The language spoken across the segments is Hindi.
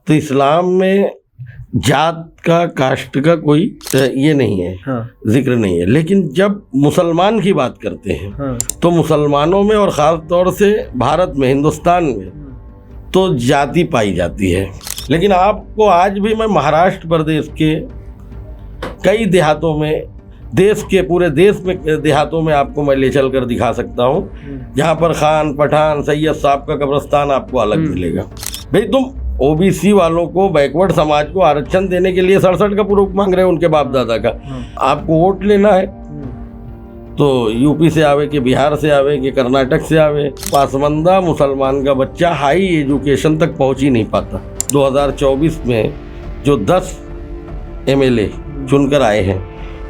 तो इस्लाम में जात का, कास्ट का कोई ये नहीं है, जिक्र नहीं है। लेकिन जब मुसलमान की बात करते हैं तो मुसलमानों में और ख़ास तौर से भारत में, हिंदुस्तान में तो जाति पाई जाती है। लेकिन आपको आज भी मैं महाराष्ट्र प्रदेश के कई देहातों में, देश के पूरे देश में देहातों में आपको मैं ले चल कर दिखा सकता हूँ, जहाँ पर खान, पठान, सैयद साहब का कब्रिस्तान आपको अलग मिलेगा। भाई तुम ओबीसी वालों को, बैकवर्ड समाज को आरक्षण देने के लिए 67 का प्रूफ मांग रहे हो उनके बाप दादा का। आपको वोट लेना है तो यूपी से आवे कि बिहार से आवे कि कर्नाटक से आवे, पासमंदा मुसलमान का बच्चा हाई एजुकेशन तक पहुंच ही नहीं पाता। 2024 में जो 10 MLA चुनकर आए हैं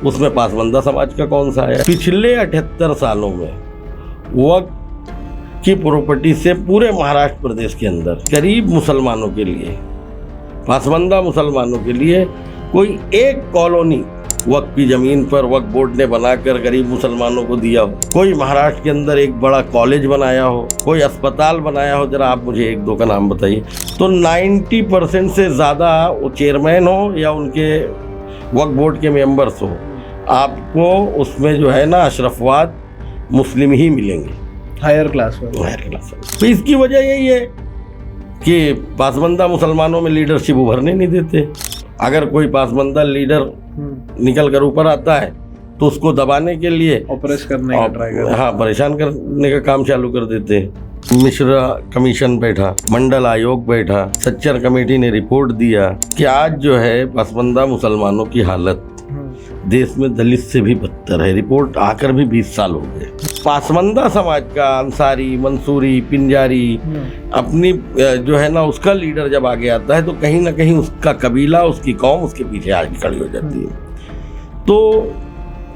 उसमें पासमंदा समाज का कौन सा आया? पिछले 78 सालों में वक्फ की प्रॉपर्टी से पूरे महाराष्ट्र प्रदेश के अंदर गरीब मुसलमानों के लिए, पासमंदा मुसलमानों के लिए कोई एक कॉलोनी वक्फ की ज़मीन पर वक्फ बोर्ड ने बनाकर गरीब मुसलमानों को दिया हो, कोई महाराष्ट्र के अंदर एक बड़ा कॉलेज बनाया हो, कोई अस्पताल बनाया हो, जरा आप मुझे 1-2 का नाम बताइए। तो 90% से ज़्यादा वो चेयरमैन हो या उनके वक्फ बोर्ड के मेंबर्स हो, आपको उसमें जो है ना अशरफवाद मुस्लिम ही मिलेंगे, हायर क्लास। तो इसकी वजह यही है कि पासमंदा मुसलमानों में लीडरशिप उभरने नहीं देते। अगर कोई पासमंदा लीडर निकल कर ऊपर आता है तो उसको दबाने के लिए ऑपरेस करने का ट्राई करते हैं, हाँ, परेशान करने का काम चालू कर देते हैं। मिश्रा कमीशन बैठा, मंडल आयोग बैठा, सच्चर कमेटी ने रिपोर्ट दिया कि आज जो है पासमंदा मुसलमानों की हालत देश में दलित से भी बदतर है। रिपोर्ट आकर भी 20 साल हो गए। पासमंदा समाज का अंसारी, मंसूरी, पिंजारी अपनी जो है ना उसका लीडर जब आगे आता है तो कहीं ना कहीं उसका कबीला, उसकी कौम उसके पीछे आगे खड़ी हो जाती है। तो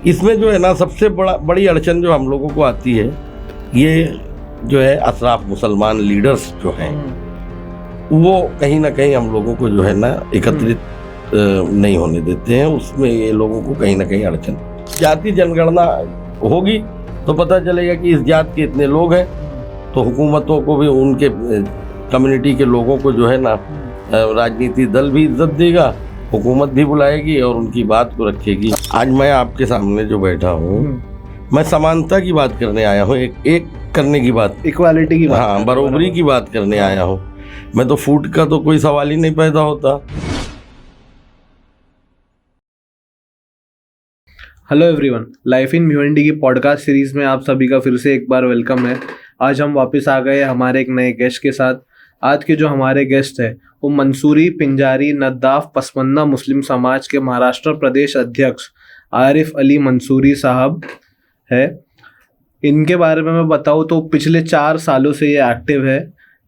इसमें जो है ना सबसे बड़ी अड़चन जो हम लोगों को आती है, ये जो है अशराफ मुसलमान लीडर्स जो हैं वो कहीं ना कहीं हम लोगों को जो है ना एकत्रित नहीं होने देते हैं। उसमें ये लोगों को कहीं ना कहीं अड़चन, जाति जनगणना होगी तो पता चलेगा कि इस जात के इतने लोग हैं, तो हुकूमतों को भी उनके कम्युनिटी के लोगों को जो है ना राजनीति दल भी इज्जत देगा, हुकूमत भी बुलाएगी और उनकी बात को रखेगी। आज मैं आपके सामने जो बैठा हूँ, मैं समानता की बात करने आया हूँ, एक करने की बात, इक्वालिटी की बात, हाँ, बराबरी की बात करने आया हूँ। मैं तो फूट का तो कोई सवाल ही नहीं पैदा होता। Hello everyone, life in Bhiwandi की पॉडकास्ट सीरीज़ में आप सभी का फिर से एक बार वेलकम है। आज हम वापस आ गए हमारे एक नए गेस्ट के साथ। आज के जो हमारे गेस्ट है वो मंसूरी पिंजारी नद्दाफ पसमंदा मुस्लिम समाज के महाराष्ट्र प्रदेश अध्यक्ष आरिफ अली मंसूरी साहब है। इनके बारे में मैं बताऊँ तो पिछले 4 सालों से ये एक्टिव है।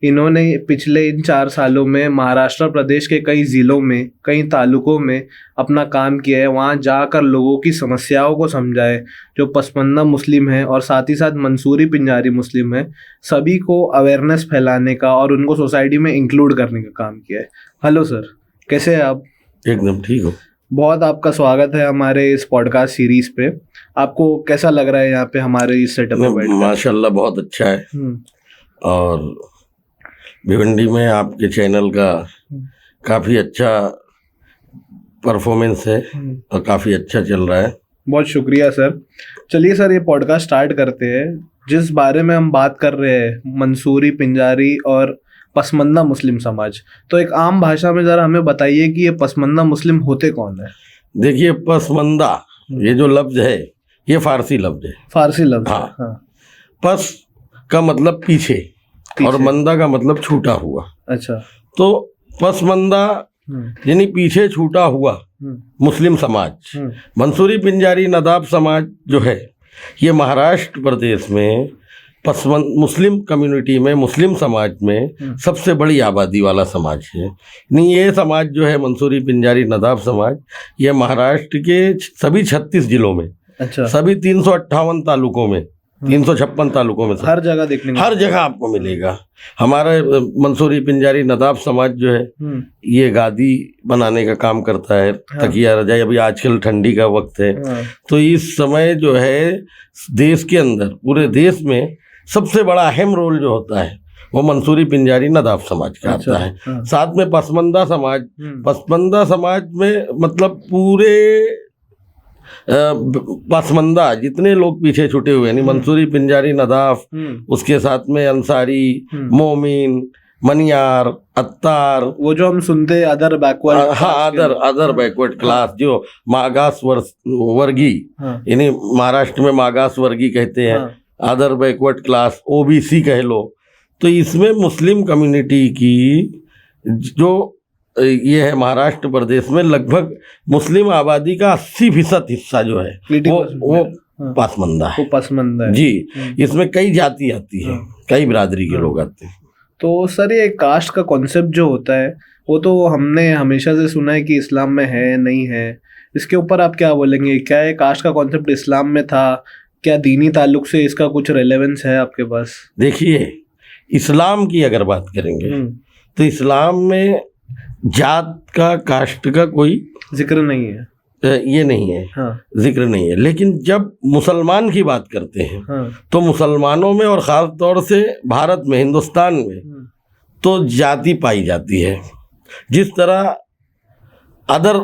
इन्होंने पिछले इन 4 सालों में महाराष्ट्र प्रदेश के कई ज़िलों में, कई तालुकों में अपना काम किया है। वहाँ जाकर लोगों की समस्याओं को समझाए, जो पसमंदा मुस्लिम हैं और साथ ही साथ मंसूरी पिंजारी मुस्लिम हैं, सभी को अवेयरनेस फैलाने का और उनको सोसाइटी में इंक्लूड करने का काम किया है। हेलो सर, कैसे हैं आप? एकदम ठीक हो। बहुत आपका स्वागत है हमारे इस पॉडकास्ट सीरीज़ पे। आपको कैसा लग रहा है यहाँ पे हमारे इस सेटअप में बैठकर? माशाल्लाह बहुत अच्छा है। और भिवंडी में आपके चैनल का काफ़ी अच्छा परफॉर्मेंस है और काफ़ी अच्छा चल रहा है। बहुत शुक्रिया सर। चलिए सर, ये पॉडकास्ट स्टार्ट करते हैं। जिस बारे में हम बात कर रहे हैं, मंसूरी पिंजारी और पसमंदा मुस्लिम समाज, तो एक आम भाषा में ज़रा हमें बताइए कि ये पसमंदा मुस्लिम होते कौन है? देखिए, पसमंदा ये जो लफ्ज़ है ये फ़ारसी लफ्ज़ है। फ़ारसी लफ्ज़, हाँ। पस का मतलब पीछे और मंदा का मतलब छूटा हुआ। अच्छा। तो पसमंदा यानी पीछे छूटा हुआ मुस्लिम समाज। मंसूरी पिंजारी नदाफ समाज जो है ये महाराष्ट्र प्रदेश में मुस्लिम कम्युनिटी में, मुस्लिम समाज में सबसे बड़ी आबादी वाला समाज है। नहीं, ये समाज जो है मंसूरी पिंजारी नदाफ समाज, ये महाराष्ट्र के सभी 36 जिलों में, अच्छा, सभी 358 तालुकों में, 356 तालुकों में हर जगह देखने, हर जगह आपको मिलेगा। हमारा मंसूरी पिंजारी नदाफ समाज जो है ये गादी बनाने का काम करता है, तकिया रजाई। अभी आजकल ठंडी का वक्त है, तो इस समय जो है देश के अंदर, पूरे देश में सबसे बड़ा अहम रोल जो होता है वो मंसूरी पिंजारी नदाफ समाज का आता है। साथ में पसमंदा समाज, पसमंदा समाज में मतलब पूरे पसमंदा जितने लोग पीछे छूटे हुए, यानी मंसूरी पिंजारी नदाफ, उसके साथ में अंसारी, मोमिन, मनियार, अत्तार, वो जो हम सुनते हैं अदर बैकवर्ड, हाँ अदर बैकवर्ड क्लास, जो मागास वर्गी, यानी महाराष्ट्र में मागास वर्गी कहते हैं, अदर बैकवर्ड क्लास, ओबीसी कह लो। तो इसमें मुस्लिम कम्युनिटी की जो ये है महाराष्ट्र प्रदेश में लगभग मुस्लिम आबादी का 80% हिस्सा जो है वो पसमंदा है। पसमंदा है जी। इसमें कई जाति आती है, कई बिरादरी के लोग आते हैं। तो सर ये कास्ट का कॉन्सेप्ट जो होता है वो तो हमने हमेशा से सुना है कि इस्लाम में है नहीं है, इसके ऊपर आप क्या बोलेंगे? क्या ये कास्ट का कॉन्सेप्ट इस्लाम में था? क्या दीनी ताल्लुक से इसका कुछ रेलेवेंस है आपके पास? देखिए, इस्लाम की अगर बात करेंगे तो इस्लाम में जात का, कास्ट का कोई जिक्र नहीं है, ये नहीं है, जिक्र नहीं है। लेकिन जब मुसलमान की बात करते हैं तो मुसलमानों में और ख़ास तौर से भारत में, हिंदुस्तान में तो जाति पाई जाती है। जिस तरह अदर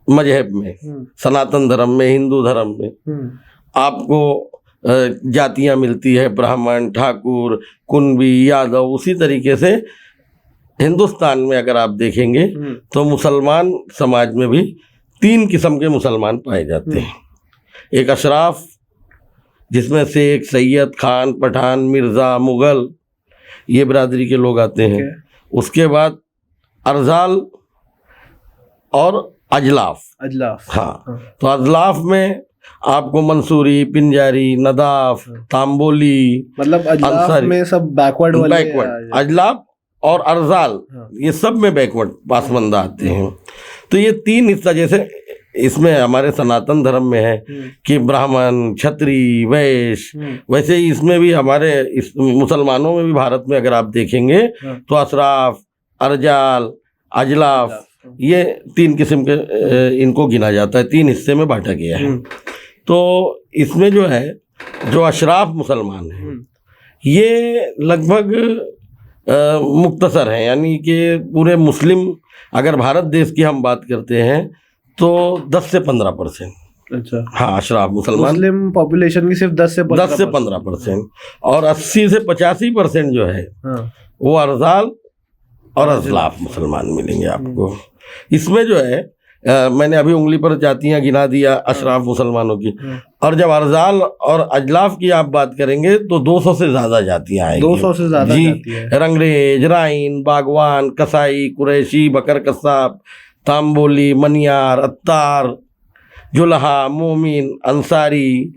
मजहब में, सनातन धर्म में, हिंदू धर्म में आपको जातियां मिलती है, ब्राह्मण, ठाकुर, कुंभी, यादव, उसी तरीके से हिंदुस्तान में अगर आप देखेंगे तो मुसलमान समाज में भी 3 किस्म के मुसलमान पाए जाते हैं। एक अशराफ, जिसमें से एक सैयद, खान, पठान, मिर्ज़ा, मुग़ल, ये बिरादरी के लोग आते हैं। उसके बाद अरजाल और अजलाफ। हाँ, तो अजलाफ में आपको मंसूरी, पिंजारी, नदाफ, तांबोली, मतलब अजलाफ में सब बैकवर्ड अजलाफ और अरजाल, ये सब में बैकवर्ड पासमंदा आते हैं। तो ये 3 हिस्सा, जैसे इसमें हमारे सनातन धर्म में है कि ब्राह्मण, क्षत्रिय, वैश्य, वैसे ही इसमें भी हमारे इस मुसलमानों में भी भारत में अगर आप देखेंगे तो अशराफ, अरजाल, अजलाफ, ये 3 किस्म के इनको गिना जाता है, 3 हिस्से में बांटा गया है। तो इसमें जो है, जो अशराफ मुसलमान हैं ये लगभग मुख्तसर है, यानी कि पूरे मुस्लिम, अगर भारत देश की हम बात करते हैं तो 10 से 15%। अच्छा। हाँ, अशराफ मुस्लिम पॉपुलेशन की सिर्फ 10 से 15%, और 80 से 85% जो है वो अरजाल और अजलाफ मुसलमान मिलेंगे आपको। इसमें जो है मैंने अभी उंगली पर जातियां गिना दिया अशराफ मुसलमानों की, और जब अरजाल और अजलाफ की आप बात करेंगे तो 200 से ज़्यादा जातियां आएंगी। 200 से ज़्यादा जी। रंगरेज, राइन, बागवान, कसाई, कुरैशी, बकर कसाब, तांबोली, मनियार, अत्तार, जुल्हा, मोमिन, अंसारी,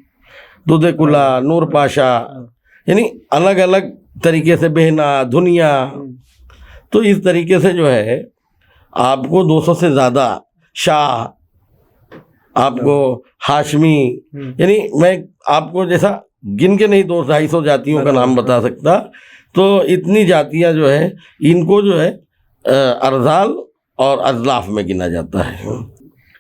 दुदेकुला, नूर पाशा, यानी अलग अलग तरीके से, बहना, धुनिया। तो इस तरीके से जो है आपको 200 से ज़्यादा, शाह, आपको हाशमी, यानी मैं आपको जैसा गिन के नहीं 200-250 जातियों का नाम बता सकता। तो इतनी जातियां जो है इनको जो है अरजाल और अजलाफ में गिना जाता है।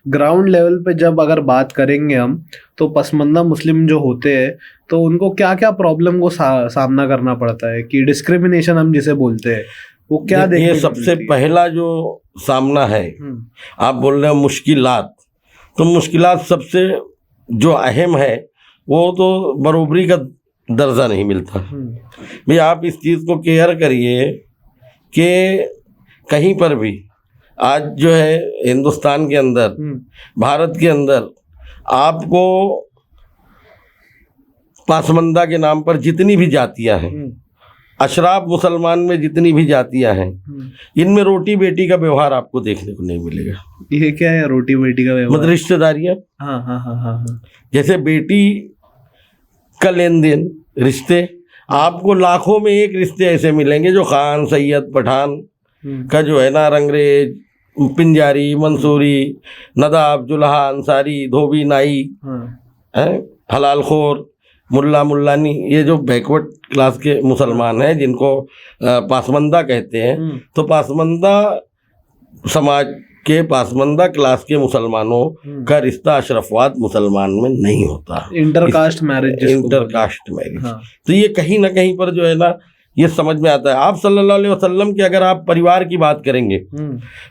ग्राउंड लेवल पे जब अगर बात करेंगे हम, तो पसमंदा मुस्लिम जो होते हैं तो उनको क्या क्या प्रॉब्लम को सामना करना पड़ता है, कि डिस्क्रिमिनेशन हम जिसे बोलते हैं वो क्या देखने ये सबसे पहला जो सामना है, आप बोल रहे हो मुश्किलात, तो मुश्किलात सबसे जो अहम है वो तो बरोबरी का दर्जा नहीं मिलता। भाई आप इस चीज़ को केयर करिए कि कहीं पर भी आज जो है हिंदुस्तान के अंदर, भारत के अंदर आपको पासमंदा के नाम पर जितनी भी जातियां हैं, अशराफ मुसलमान में जितनी भी जातियां हैं, इनमें रोटी बेटी का व्यवहार आपको देखने को नहीं मिलेगा। ये क्या है रोटी बेटी का व्यवहार? मतलब रिश्तेदारियां। हाँ। जैसे बेटी का लेन देन, रिश्ते, आपको लाखों में एक रिश्ते ऐसे मिलेंगे जो खान, सैयद, पठान का जो है ना, रंगरेज, पिंजारी, मंसूरी, नदाब, जुल्हा, अंसारी, धोबी, नाई, हलाल खोर, मुल्ला, मुल्लानी, ये जो बैकवर्ड क्लास के मुसलमान हैं जिनको पासमंदा कहते हैं, तो पासमंदा समाज के, पासमंदा क्लास के मुसलमानों का रिश्ता अशरफवाद मुसलमान में नहीं होता। Intercaste marriage. Intercaste marriage. तो ये कहीं ना कहीं पर जो है ना ये समझ में आता है। आप सल्लल्लाहु अलैहि वसल्लम के अगर आप परिवार की बात करेंगे,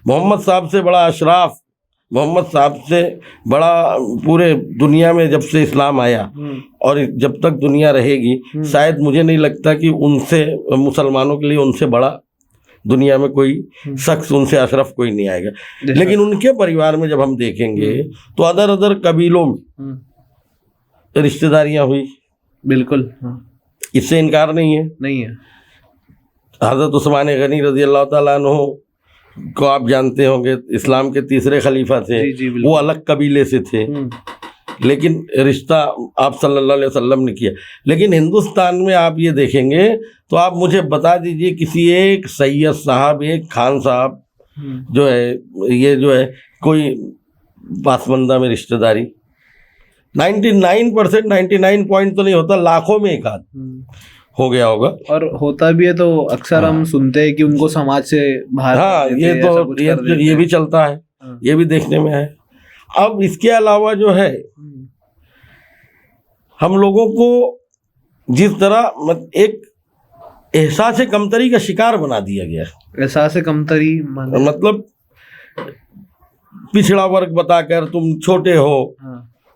मोहम्मद साहब से बड़ा अशराफ, मोहम्मद साहब से बड़ा पूरे दुनिया में जब से इस्लाम आया और जब तक दुनिया रहेगी, शायद मुझे नहीं लगता कि उनसे, मुसलमानों के लिए उनसे बड़ा दुनिया में कोई शख्स, उनसे अशरफ कोई नहीं आएगा। लेकिन उनके परिवार में जब हम देखेंगे तो अदर अदर कबीलों में रिश्तेदारियां हुई, बिल्कुल, इससे इनकार नहीं है। हज़रत उस्मान गनी रज़ी अल्लाह ताला अन्हु को आप जानते होंगे, इस्लाम के तीसरे खलीफा थे। वो अलग कबीले से थे, लेकिन रिश्ता आप सल्लल्लाहु अलैहि वसल्लम ने किया। लेकिन हिंदुस्तान में आप ये देखेंगे तो आप मुझे बता दीजिए किसी एक सैयद साहब, एक खान साहब जो है, ये जो है कोई पासमंदा में रिश्तेदारी 99%, 99 पॉइंट तो नहीं होता, लाखों में एक आध हो गया होगा। और होता भी है तो अक्सर हम सुनते हैं कि उनको समाज से बाहर, ये तो ये भी चलता है, ये भी देखने में है। अब इसके अलावा जो है, हम लोगों को जिस तरह एक एहसास कमतरी का शिकार बना दिया गया। एहसास कमतरी मतलब पिछड़ा वर्ग बताकर तुम छोटे हो,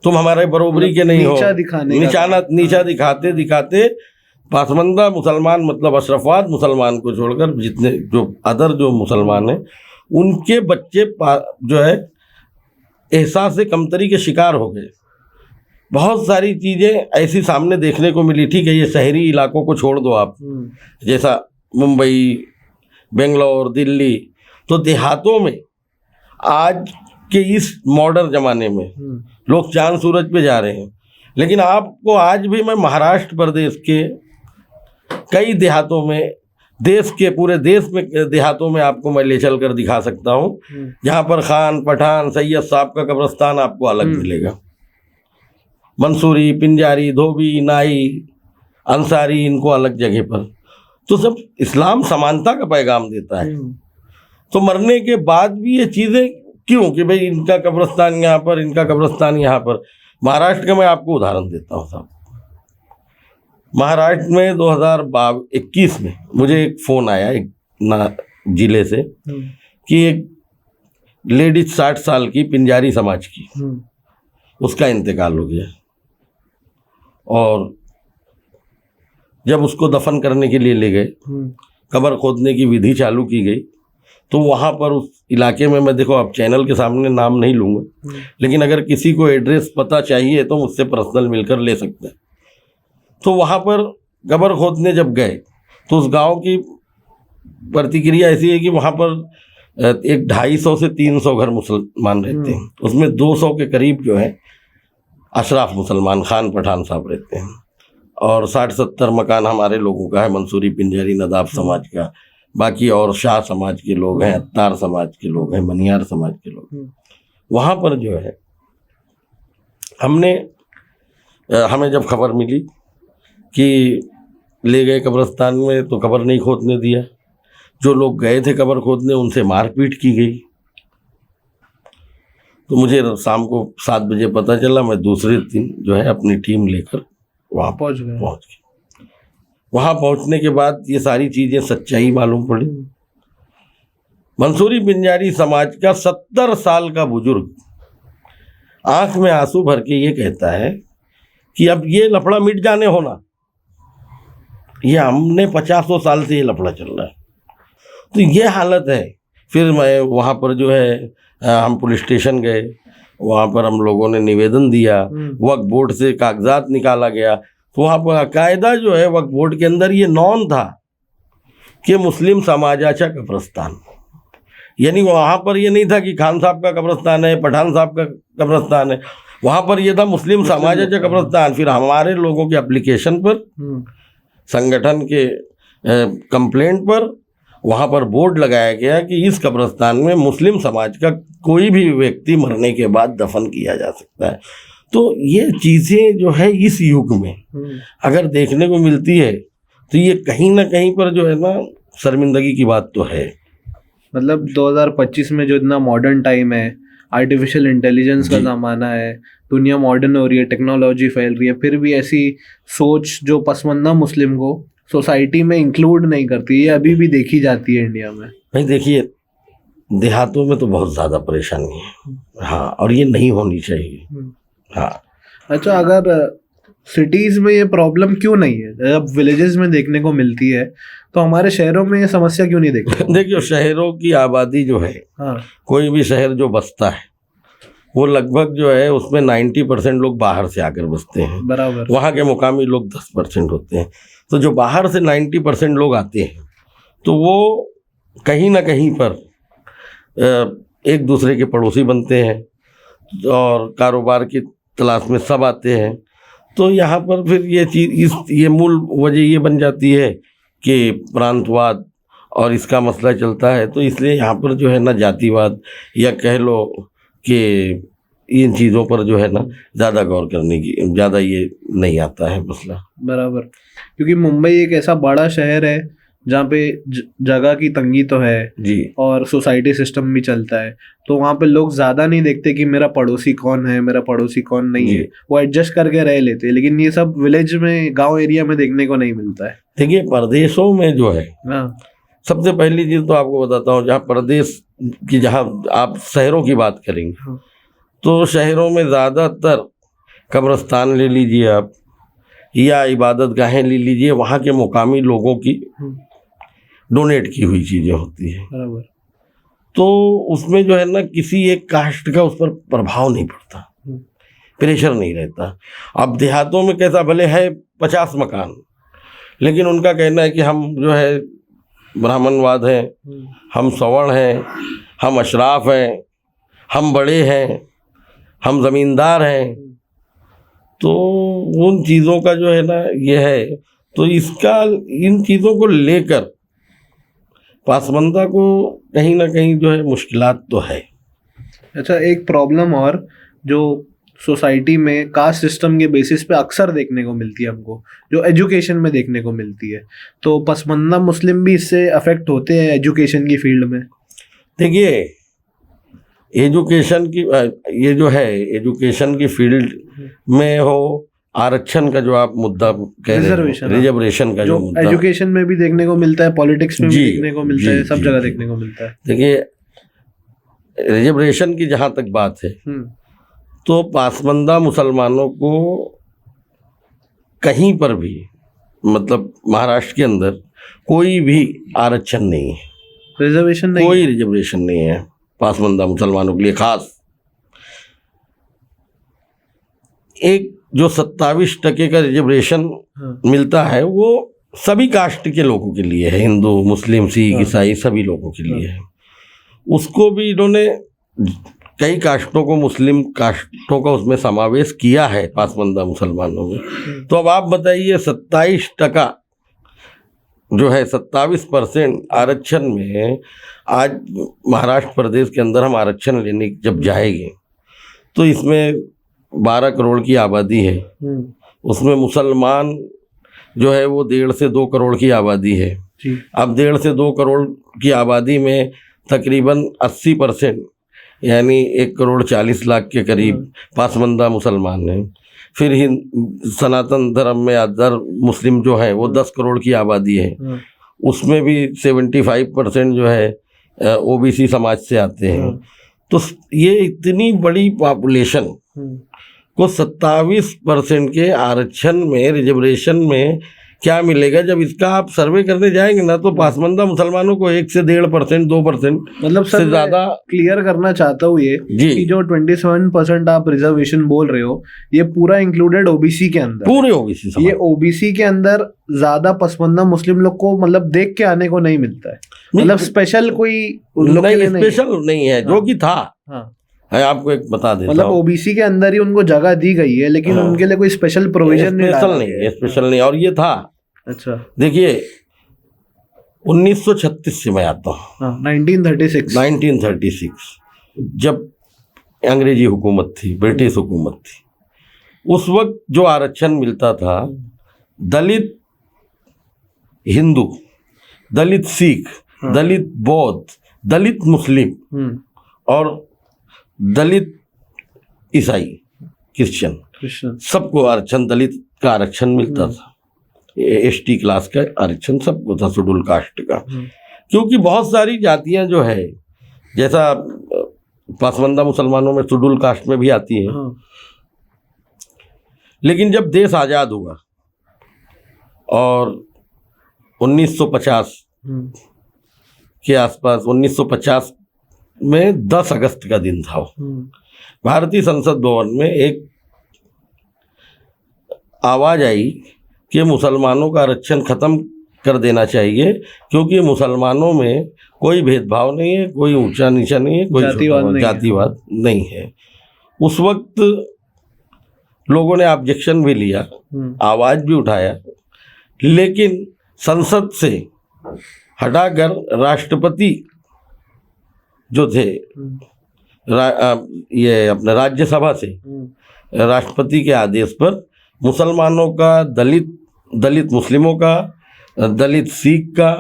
तुम हमारे बरोबरी के नहीं हो, नीचा दिखाते दिखाते पासमंदा मुसलमान, मतलब अशरफात मुसलमान को छोड़कर जितने जो अदर जो मुसलमान हैं, उनके बच्चे जो है एहसास कमतरी के शिकार हो गए। बहुत सारी चीज़ें ऐसी सामने देखने को मिली। ठीक है, ये शहरी इलाकों को छोड़ दो आप, जैसा मुंबई, बेंगलोर, दिल्ली, तो देहातों में आज के इस मॉडर्न ज़माने में लोग चांद सूरज पे जा रहे हैं। लेकिन आपको आज भी मैं महाराष्ट्र प्रदेश के कई देहातों में, देश के पूरे देश में देहातों में आपको मैं ले चल कर दिखा सकता हूँ, जहाँ पर खान, पठान, सैयद साहब का कब्रिस्तान आपको अलग मिलेगा। मंसूरी, पिंजारी, धोबी, नाई, अंसारी, इनको अलग जगह पर। तो सब इस्लाम समानता का पैगाम देता है। तो मरने के बाद भी ये चीज़ें क्यों कि भाई इनका कब्रिस्तान यहाँ पर, इनका कब्रिस्तान यहाँ पर। महाराष्ट्र का मैं आपको उदाहरण देता हूँ साहब। महाराष्ट्र में 2021 में मुझे एक फ़ोन आया एक जिले से कि एक लेडीज 60 साल की, पिंजारी समाज की, उसका इंतकाल हो गया। और जब उसको दफन करने के लिए ले गए, कब्र खोदने की विधि चालू की गई, तो वहाँ पर उस इलाके में, मैं देखो अब चैनल के सामने नाम नहीं लूँगा, लेकिन अगर किसी को एड्रेस पता चाहिए तो मुझसे पर्सनल मिलकर ले सकते हैं। तो वहाँ पर कब्र खोदने जब गए तो उस गांव की प्रतिक्रिया ऐसी है कि वहाँ पर एक 250 से 300 घर मुसलमान रहते हैं, उसमें 200 के करीब जो है अशराफ मुसलमान, खान पठान साहब रहते हैं, और 60-70 मकान हमारे लोगों का है, मंसूरी, पिंजारी, नदाब समाज का। बाकी और शाह समाज के लोग हैं, अत्तार समाज के लोग हैं, मनियार समाज के लोग। वहाँ पर जो है हमें जब खबर मिली कि ले गए कब्रिस्तान में, तो कब्र नहीं खोदने दिया। जो लोग गए थे कब्र खोदने, उनसे मारपीट की गई। तो मुझे शाम को 7 बजे पता चला। मैं दूसरे दिन जो है अपनी टीम लेकर वहाँ पहुँच गया। वहाँ पहुँचने के बाद ये सारी चीज़ें सच्चाई मालूम पड़ी। मंसूरी पिंजारी समाज का 70 साल का बुजुर्ग आंख में आंसू भर के ये कहता है कि अब ये लफड़ा मिट जाने होना, ये हमने 50 साल से ये लफड़ा चल रहा है। तो ये हालत है। फिर मैं वहाँ पर जो है हम पुलिस स्टेशन गए, वहाँ पर हम लोगों ने निवेदन दिया, वक्फ बोर्ड से कागजात निकाला गया। तो वहाँ पर कायदा जो है वक्फ बोर्ड के अंदर ये नॉन था कि मुस्लिम समाजाचा कब्रिस्तान, यानी वहाँ पर ये नहीं था कि खान साहब का कब्रिस्तान है, पठान साहब का कब्रिस्तान है, वहाँ पर ये था मुस्लिम समाजाचा कब्रिस्तान। फिर हमारे लोगों के एप्लीकेशन पर, संगठन के कंप्लेंट पर वहाँ पर बोर्ड लगाया गया कि इस कब्रिस्तान में मुस्लिम समाज का कोई भी व्यक्ति मरने के बाद दफन किया जा सकता है। तो ये चीज़ें जो है इस युग में अगर देखने को मिलती है तो ये कहीं ना कहीं पर जो है ना शर्मिंदगी की बात तो है। मतलब 2025 में जो इतना मॉडर्न टाइम है, आर्टिफिशियल इंटेलिजेंस का ज़माना है, दुनिया मॉडर्न हो रही है, टेक्नोलॉजी फैल रही है, फिर भी ऐसी सोच जो पसमंदा मुस्लिम को सोसाइटी में इंक्लूड नहीं करती, ये अभी भी देखी जाती है इंडिया में। भाई देखिए, देहातों में तो बहुत ज़्यादा परेशानी है, हाँ, और ये नहीं होनी चाहिए। हाँ। अच्छा, अगर सिटीज में ये प्रॉब्लम क्यों नहीं है, जब विलेजेस में देखने को मिलती है, तो हमारे शहरों में ये समस्या क्यों नहीं देखते? देखिए, शहरों की आबादी जो है, हाँ, कोई भी शहर जो बसता है वो लगभग जो है उसमें 90% लोग बाहर से आकर बसते हैं, बराबर। वहाँ के मुकामी लोग 10% होते हैं। तो जो बाहर से 90% लोग आते हैं तो वो कहीं ना कहीं पर एक दूसरे के पड़ोसी बनते हैं और कारोबार की तलाश में सब आते हैं। तो यहाँ पर फिर ये चीज़ ये मूल वजह ये बन जाती है कि प्रांतवाद और इसका मसला चलता है। तो इसलिए यहाँ पर जो है ना जातिवाद या कह लो कि इन चीज़ों पर जो है ना ज़्यादा गौर करने की ज़्यादा ये नहीं आता है मसला। बराबर, क्योंकि मुंबई एक ऐसा बड़ा शहर है जहाँ पे जगह की तंगी तो है जी, और सोसाइटी सिस्टम भी चलता है, तो वहाँ पे लोग ज़्यादा नहीं देखते कि मेरा पड़ोसी कौन है, मेरा पड़ोसी कौन नहीं है, वो एडजस्ट करके रह लेते हैं। लेकिन ये सब विलेज में, गांव एरिया में देखने को नहीं मिलता है। देखिए, प्रदेशों में जो है, सबसे पहली चीज़ तो आपको बताता हूँ, जहाँ प्रदेश की, जहाँ आप शहरों की बात करेंगे तो शहरों में ज़्यादातर कब्रिस्तान ले लीजिए आप या इबादत गाहें ले लीजिए, वहाँ के मुकामी लोगों की डोनेट की हुई चीज़ें होती हैं। बराबर। तो उसमें जो है ना किसी एक कास्ट का उस पर प्रभाव नहीं पड़ता, प्रेशर नहीं रहता। अब देहातों में कैसा, भले है 50 मकान, लेकिन उनका कहना है कि हम जो है ब्राह्मणवाद हैं, हम सवर्ण हैं, हम अशराफ हैं, हम बड़े हैं, हम ज़मींदार हैं। तो उन चीज़ों का जो है ना ये है, तो इसका इन चीज़ों को लेकर पासमंदा को कहीं ना कहीं जो है मुश्किलात तो है। अच्छा, एक प्रॉब्लम और जो सोसाइटी में कास्ट सिस्टम के बेसिस पे अक्सर देखने को मिलती है हमको, जो एजुकेशन में देखने को मिलती है, तो पसमानदा मुस्लिम भी इससे अफेक्ट होते हैं एजुकेशन की फील्ड में। देखिए, एजुकेशन की ये जो है एजुकेशन की फील्ड में हो, आरक्षण का जो आप मुद्दा कह रहे हैं, रिजर्वेशन का जो मुद्दा एजुकेशन में भी देखने को मिलता है, पॉलिटिक्स में भी देखने को मिलता है, सब जगह देखने को मिलता है। देखिए, रिजर्वेशन की जहाँ तक बात है तो पासमंदा मुसलमानों को कहीं पर भी, मतलब महाराष्ट्र के अंदर कोई भी आरक्षण नहीं है, रिजर्वेशन नहीं, कोई रिजर्वेशन नहीं है पासमंदा मुसलमानों के लिए खास। एक जो 27% का रिजर्वेशन मिलता है वो सभी कास्ट के लोगों के लिए है, हिंदू, मुस्लिम, सिख, ईसाई सभी लोगों के लिए है। उसको भी इन्होंने कई कास्टों को, मुस्लिम कास्टों का उसमें समावेश किया है पासमंदा मुसलमानों में। तो अब आप बताइए, 27% जो है 27% आरक्षण में, आज महाराष्ट्र प्रदेश के अंदर हम आरक्षण लेने जब जाएंगे तो इसमें 12 करोड़ की आबादी है, उसमें मुसलमान जो है वो 1.5 से 2 करोड़ की आबादी है। अब 1.5 से 2 करोड़ की आबादी में तकरीबन 80% यानी 1,40,00,000 के करीब पासमंदा मुसलमान हैं। फिर सनातन धर्म में अदर मुस्लिम जो है वो 10 करोड़ की आबादी है, उसमें भी 75% जो है ओबीसी समाज से आते हैं। तो ये इतनी बड़ी पॉपुलेशन को 27% के आरक्षण में, रिजर्वेशन में क्या मिलेगा? जब इसका आप सर्वे करने जाएंगे ना तो पासमंदा मुसलमानों को 1 से 1.5%, 2% मतलब से ज़्यादा। क्लियर करना चाहता हूँ ये कि जो 27% आप रिजर्वेशन बोल रहे हो, ये पूरा इंक्लूडेड ओबीसी के अंदर, पूरे ओबीसी, ये ओबीसी के अंदर ज्यादा पसमानदा मुस्लिम लोग को मतलब देख के आने को नहीं मिलता है, मतलब स्पेशल कोई नहीं, स्पेशल नहीं है, जो कि था। है, आपको एक बता देता हूं, मतलब ओबीसी के अंदर ही उनको जगह दी गई है, लेकिन उनके लिए कोई स्पेशल प्रोविजन नहीं, और ये था। अच्छा, देखिए 1936 से मैं आता हूँ, 1936 जब अंग्रेजी हुकूमत थी, ब्रिटिश हुकूमत थी, उस वक्त जो आरक्षण मिलता था, दलित हिंदू, दलित सिख, दलित बौद्ध, दलित मुस्लिम और दलित ईसाई, क्रिश्चियन, सबको आरक्षण, दलित का आरक्षण मिलता था। ST क्लास का आरक्षण सबको था, शेड्यूल कास्ट का। क्योंकि बहुत सारी जातियां जो है, जैसा पसमानदा मुसलमानों में शेड्यूल कास्ट में भी आती है। लेकिन जब देश आज़ाद हुआ और 1950 के आसपास, 1950 में 10 अगस्त का दिन था, भारतीय संसद भवन में एक आवाज़ आई कि मुसलमानों का आरक्षण ख़त्म कर देना चाहिए, क्योंकि मुसलमानों में कोई भेदभाव नहीं है, कोई ऊंचा नीचा नहीं है, कोई जातिवाद नहीं है। उस वक्त लोगों ने ऑब्जेक्शन भी लिया, आवाज़ भी उठाया, लेकिन संसद से हटाकर राष्ट्रपति जो थे, ये अपने राज्यसभा से राष्ट्रपति के आदेश पर मुसलमानों का, दलित मुस्लिमों का, दलित सिख का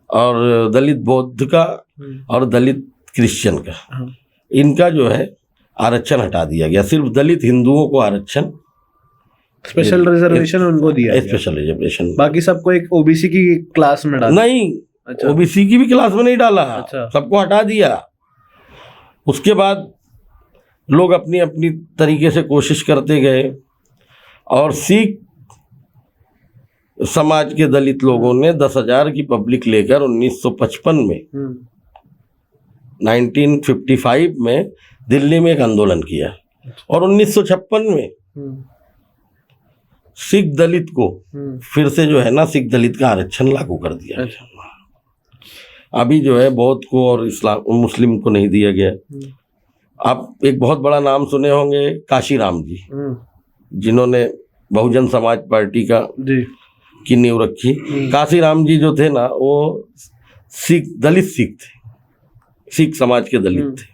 और दलित बौद्ध का और दलित क्रिश्चियन का, इनका जो है आरक्षण हटा दिया गया। सिर्फ दलित हिंदुओं को आरक्षण, स्पेशल रिजर्वेशन उनको दिया, स्पेशल रिजर्वेशन। बाकी सबको एक ओबीसी की क्लास में डाला। नहीं, अच्छा। ओबीसी की भी क्लास में नहीं डाला, अच्छा। सबको हटा दिया। उसके बाद लोग अपनी अपनी तरीके से कोशिश करते गए और सिख समाज के दलित लोगों ने 10,000 की पब्लिक लेकर 1955 में 1955 में दिल्ली में एक आंदोलन किया और 1956 में सिख दलित को फिर से जो है ना, सिख दलित का आरक्षण लागू कर दिया। अभी जो है बौद्ध को और इस्लाम मुस्लिम को नहीं दिया गया। आप एक बहुत बड़ा नाम सुने होंगे, काशीराम जी, जिन्होंने बहुजन समाज पार्टी का की नींव रखी। काशीराम जी जो थे ना, वो दलित सिख थे, सिख समाज के दलित थे।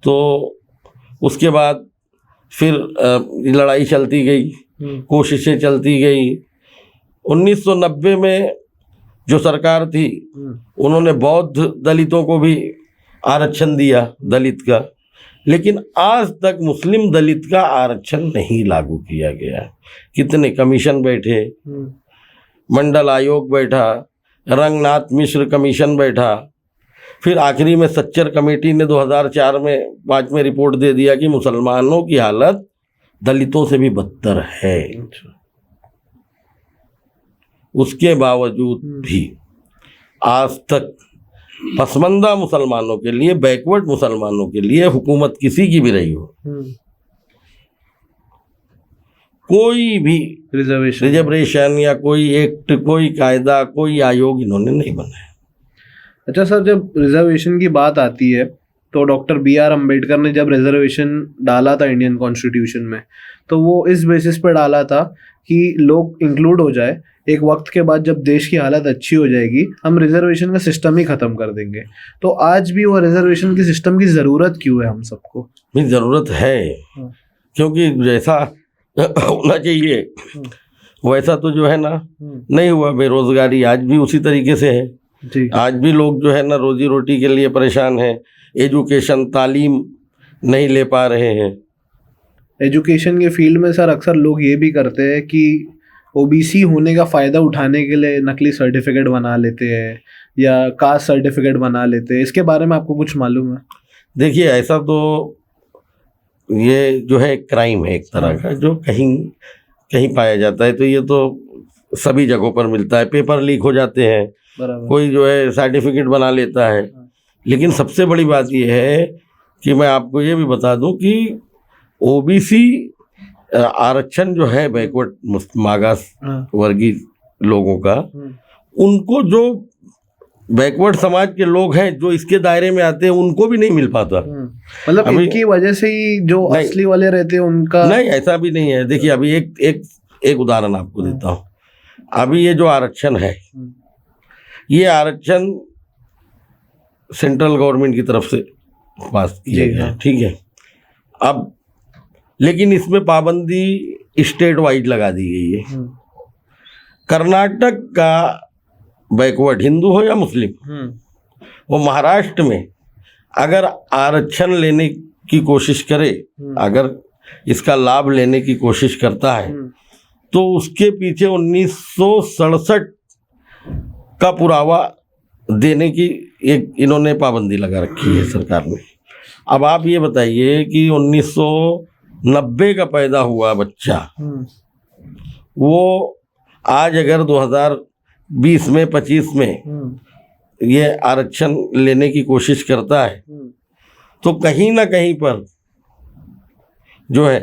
तो उसके बाद फिर लड़ाई चलती गई, कोशिशें चलती गई। 1990 में जो सरकार थी, उन्होंने बौद्ध दलितों को भी आरक्षण दिया, दलित का, लेकिन आज तक मुस्लिम दलित का आरक्षण नहीं लागू किया गया। कितने कमीशन बैठे, मंडल आयोग बैठा, रंगनाथ मिश्र कमीशन बैठा, फिर आखिरी में सच्चर कमेटी ने 2004 में 5 में रिपोर्ट दे दिया कि मुसलमानों की हालत दलितों से भी बदतर है। उसके बावजूद भी आज तक पसमानदा मुसलमानों के लिए, बैकवर्ड मुसलमानों के लिए हुकूमत किसी की भी रही हो, कोई भी रिजर्वेशन या कोई एक्ट, कोई कायदा, कोई आयोग इन्होंने नहीं बनाया। अच्छा सर, जब रिजर्वेशन की बात आती है तो डॉक्टर BR अम्बेडकर ने जब रिजर्वेशन डाला था इंडियन कॉन्स्टिट्यूशन में, तो वो इस बेसिस पर डाला था कि लोग इंक्लूड हो जाए, एक वक्त के बाद जब देश की हालत अच्छी हो जाएगी हम रिजर्वेशन का सिस्टम ही ख़त्म कर देंगे। तो आज भी वो रिजर्वेशन के सिस्टम की ज़रूरत क्यों है हम सबको? नहीं, ज़रूरत है, क्योंकि जैसा होना चाहिए वैसा तो जो है ना नहीं हुआ। बेरोजगारी आज भी उसी तरीके से है जी। आज भी लोग जो है ना रोजी रोटी के लिए परेशान हैं, एजुकेशन, तालीम नहीं ले पा रहे हैं। एजुकेशन के फील्ड में सर अक्सर लोग ये भी करते हैं कि ओबीसी होने का फ़ायदा उठाने के लिए नकली सर्टिफिकेट बना लेते हैं या कास्ट सर्टिफिकेट बना लेते हैं। इसके बारे में आपको कुछ मालूम है? देखिए, ऐसा तो ये जो है क्राइम है एक तरह का, जो कहीं कहीं पाया जाता है। तो ये तो सभी जगहों पर मिलता है, पेपर लीक हो जाते हैं, कोई जो है सर्टिफिकेट बना लेता है। लेकिन सबसे बड़ी बात ये है कि मैं आपको ये भी बता दूं कि ओबीसी आरक्षण जो है बैकवर्ड मागास वर्गीय लोगों का, उनको जो बैकवर्ड समाज के लोग हैं जो इसके दायरे में आते हैं उनको भी नहीं मिल पाता। मतलब इनकी वजह से ही जो असली वाले रहते हैं उनका नहीं, ऐसा भी नहीं है। देखिए, अभी एक उदाहरण आपको देता हूँ। अभी ये जो आरक्षण है, ये आरक्षण सेंट्रल गवर्नमेंट की तरफ से पास किया गया, ठीक है। अब लेकिन इसमें पाबंदी स्टेट वाइड लगा दी गई है। कर्नाटक का बैकवर्ड हिंदू हो या मुस्लिम, वो महाराष्ट्र में अगर आरक्षण लेने की कोशिश करे, अगर इसका लाभ लेने की कोशिश करता है, तो उसके पीछे 1967 का पुरावा देने की एक इन्होंने पाबंदी लगा रखी है सरकार ने। अब आप ये बताइए कि 1990 का पैदा हुआ बच्चा वो आज अगर 2020 में 25 में ये आरक्षण लेने की कोशिश करता है तो कहीं ना कहीं पर जो है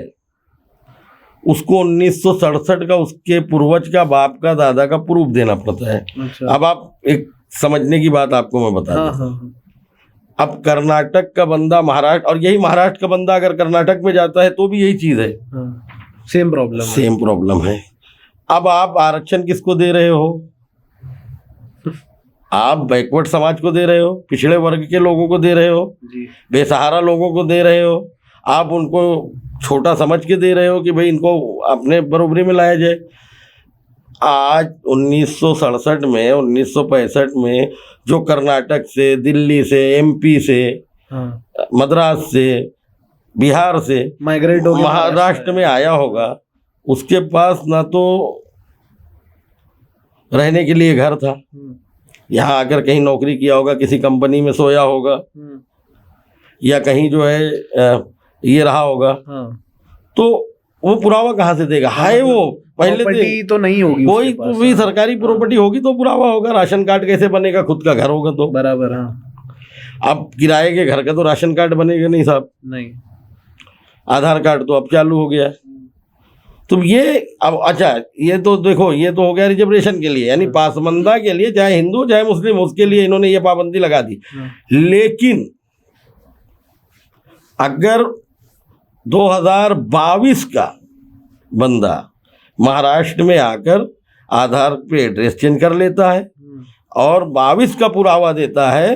उसको 1967 का उसके पूर्वज का बाप का दादा का प्रूफ देना पड़ता है। अच्छा। अब आप एक समझने की बात आपको मैं बता दूं। हाँ। अब कर्नाटक का बंदा महाराष्ट्र, और यही महाराष्ट्र का बंदा अगर कर्नाटक में जाता है तो भी यही चीज है। सेम प्रॉब्लम है। अब आप आरक्षण किसको दे रहे हो? आप बैकवर्ड समाज को दे रहे हो, पिछड़े वर्ग के लोगों को दे रहे हो, बेसहारा लोगों को दे रहे हो। आप उनको छोटा समझ के दे रहे हो कि भाई इनको अपने बराबरी में लाया जाए। आज 1967 में 1965 में जो कर्नाटक से, दिल्ली से, एमपी से, मद्रास से, बिहार से माइग्रेट हो महाराष्ट्र में आया होगा, उसके पास ना तो रहने के लिए घर था, यहाँ आकर कहीं नौकरी किया होगा, किसी कंपनी में सोया होगा, या कहीं जो है ये रहा होगा। तो वो पुरावा कहाँ से देगा? हाय वो पहले तो नहीं होगी, कोई भी सरकारी प्रॉपर्टी होगी तो पुरावा होगा। राशन कार्ड कैसे बनेगा? खुद का घर होगा तो बराबर। अब किराए के घर का तो राशन कार्ड बनेगा नहीं साहब, नहीं। आधार कार्ड तो अब चालू हो गया। तो ये अब अच्छा, ये तो देखो, ये तो हो गया रिजर्वेशन के लिए, यानी पासमंदा के लिए, चाहे हिंदू चाहे मुस्लिम, उसके लिए इन्होंने ये पाबंदी लगा दी। लेकिन अगर 2022 का बंदा महाराष्ट्र में आकर आधार पे एड्रेस चेंज कर लेता है और 22 का पुरावा देता है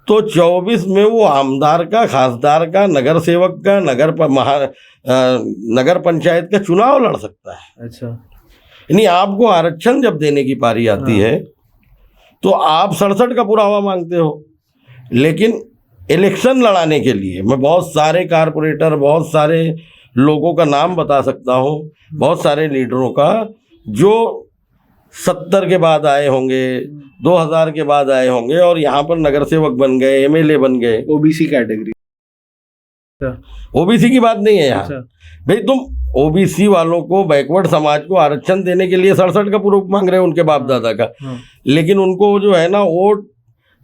तो 24 में वो आमदार का, खासदार का, नगर सेवक का, नगर पंचायत का चुनाव लड़ सकता है। अच्छा। यानी आपको आरक्षण जब देने की पारी आती है तो आप 67 का पुरावा मांगते हो। लेकिन इलेक्शन लड़ाने के लिए मैं बहुत सारे कारपोरेटर, बहुत सारे लोगों का नाम बता सकता हूँ, बहुत सारे लीडरों का, जो 70 के बाद आए होंगे, 2000 के बाद आए होंगे और यहाँ पर नगर सेवक बन गए, एमएलए बन गए। ओबीसी कैटेगरी, ओबीसी की बात नहीं है यहाँ। भाई तुम ओबीसी वालों को, बैकवर्ड समाज को आरक्षण देने के लिए 67 का प्रूफ मांग रहे हो उनके बाप दादा का, लेकिन उनको जो है ना वोट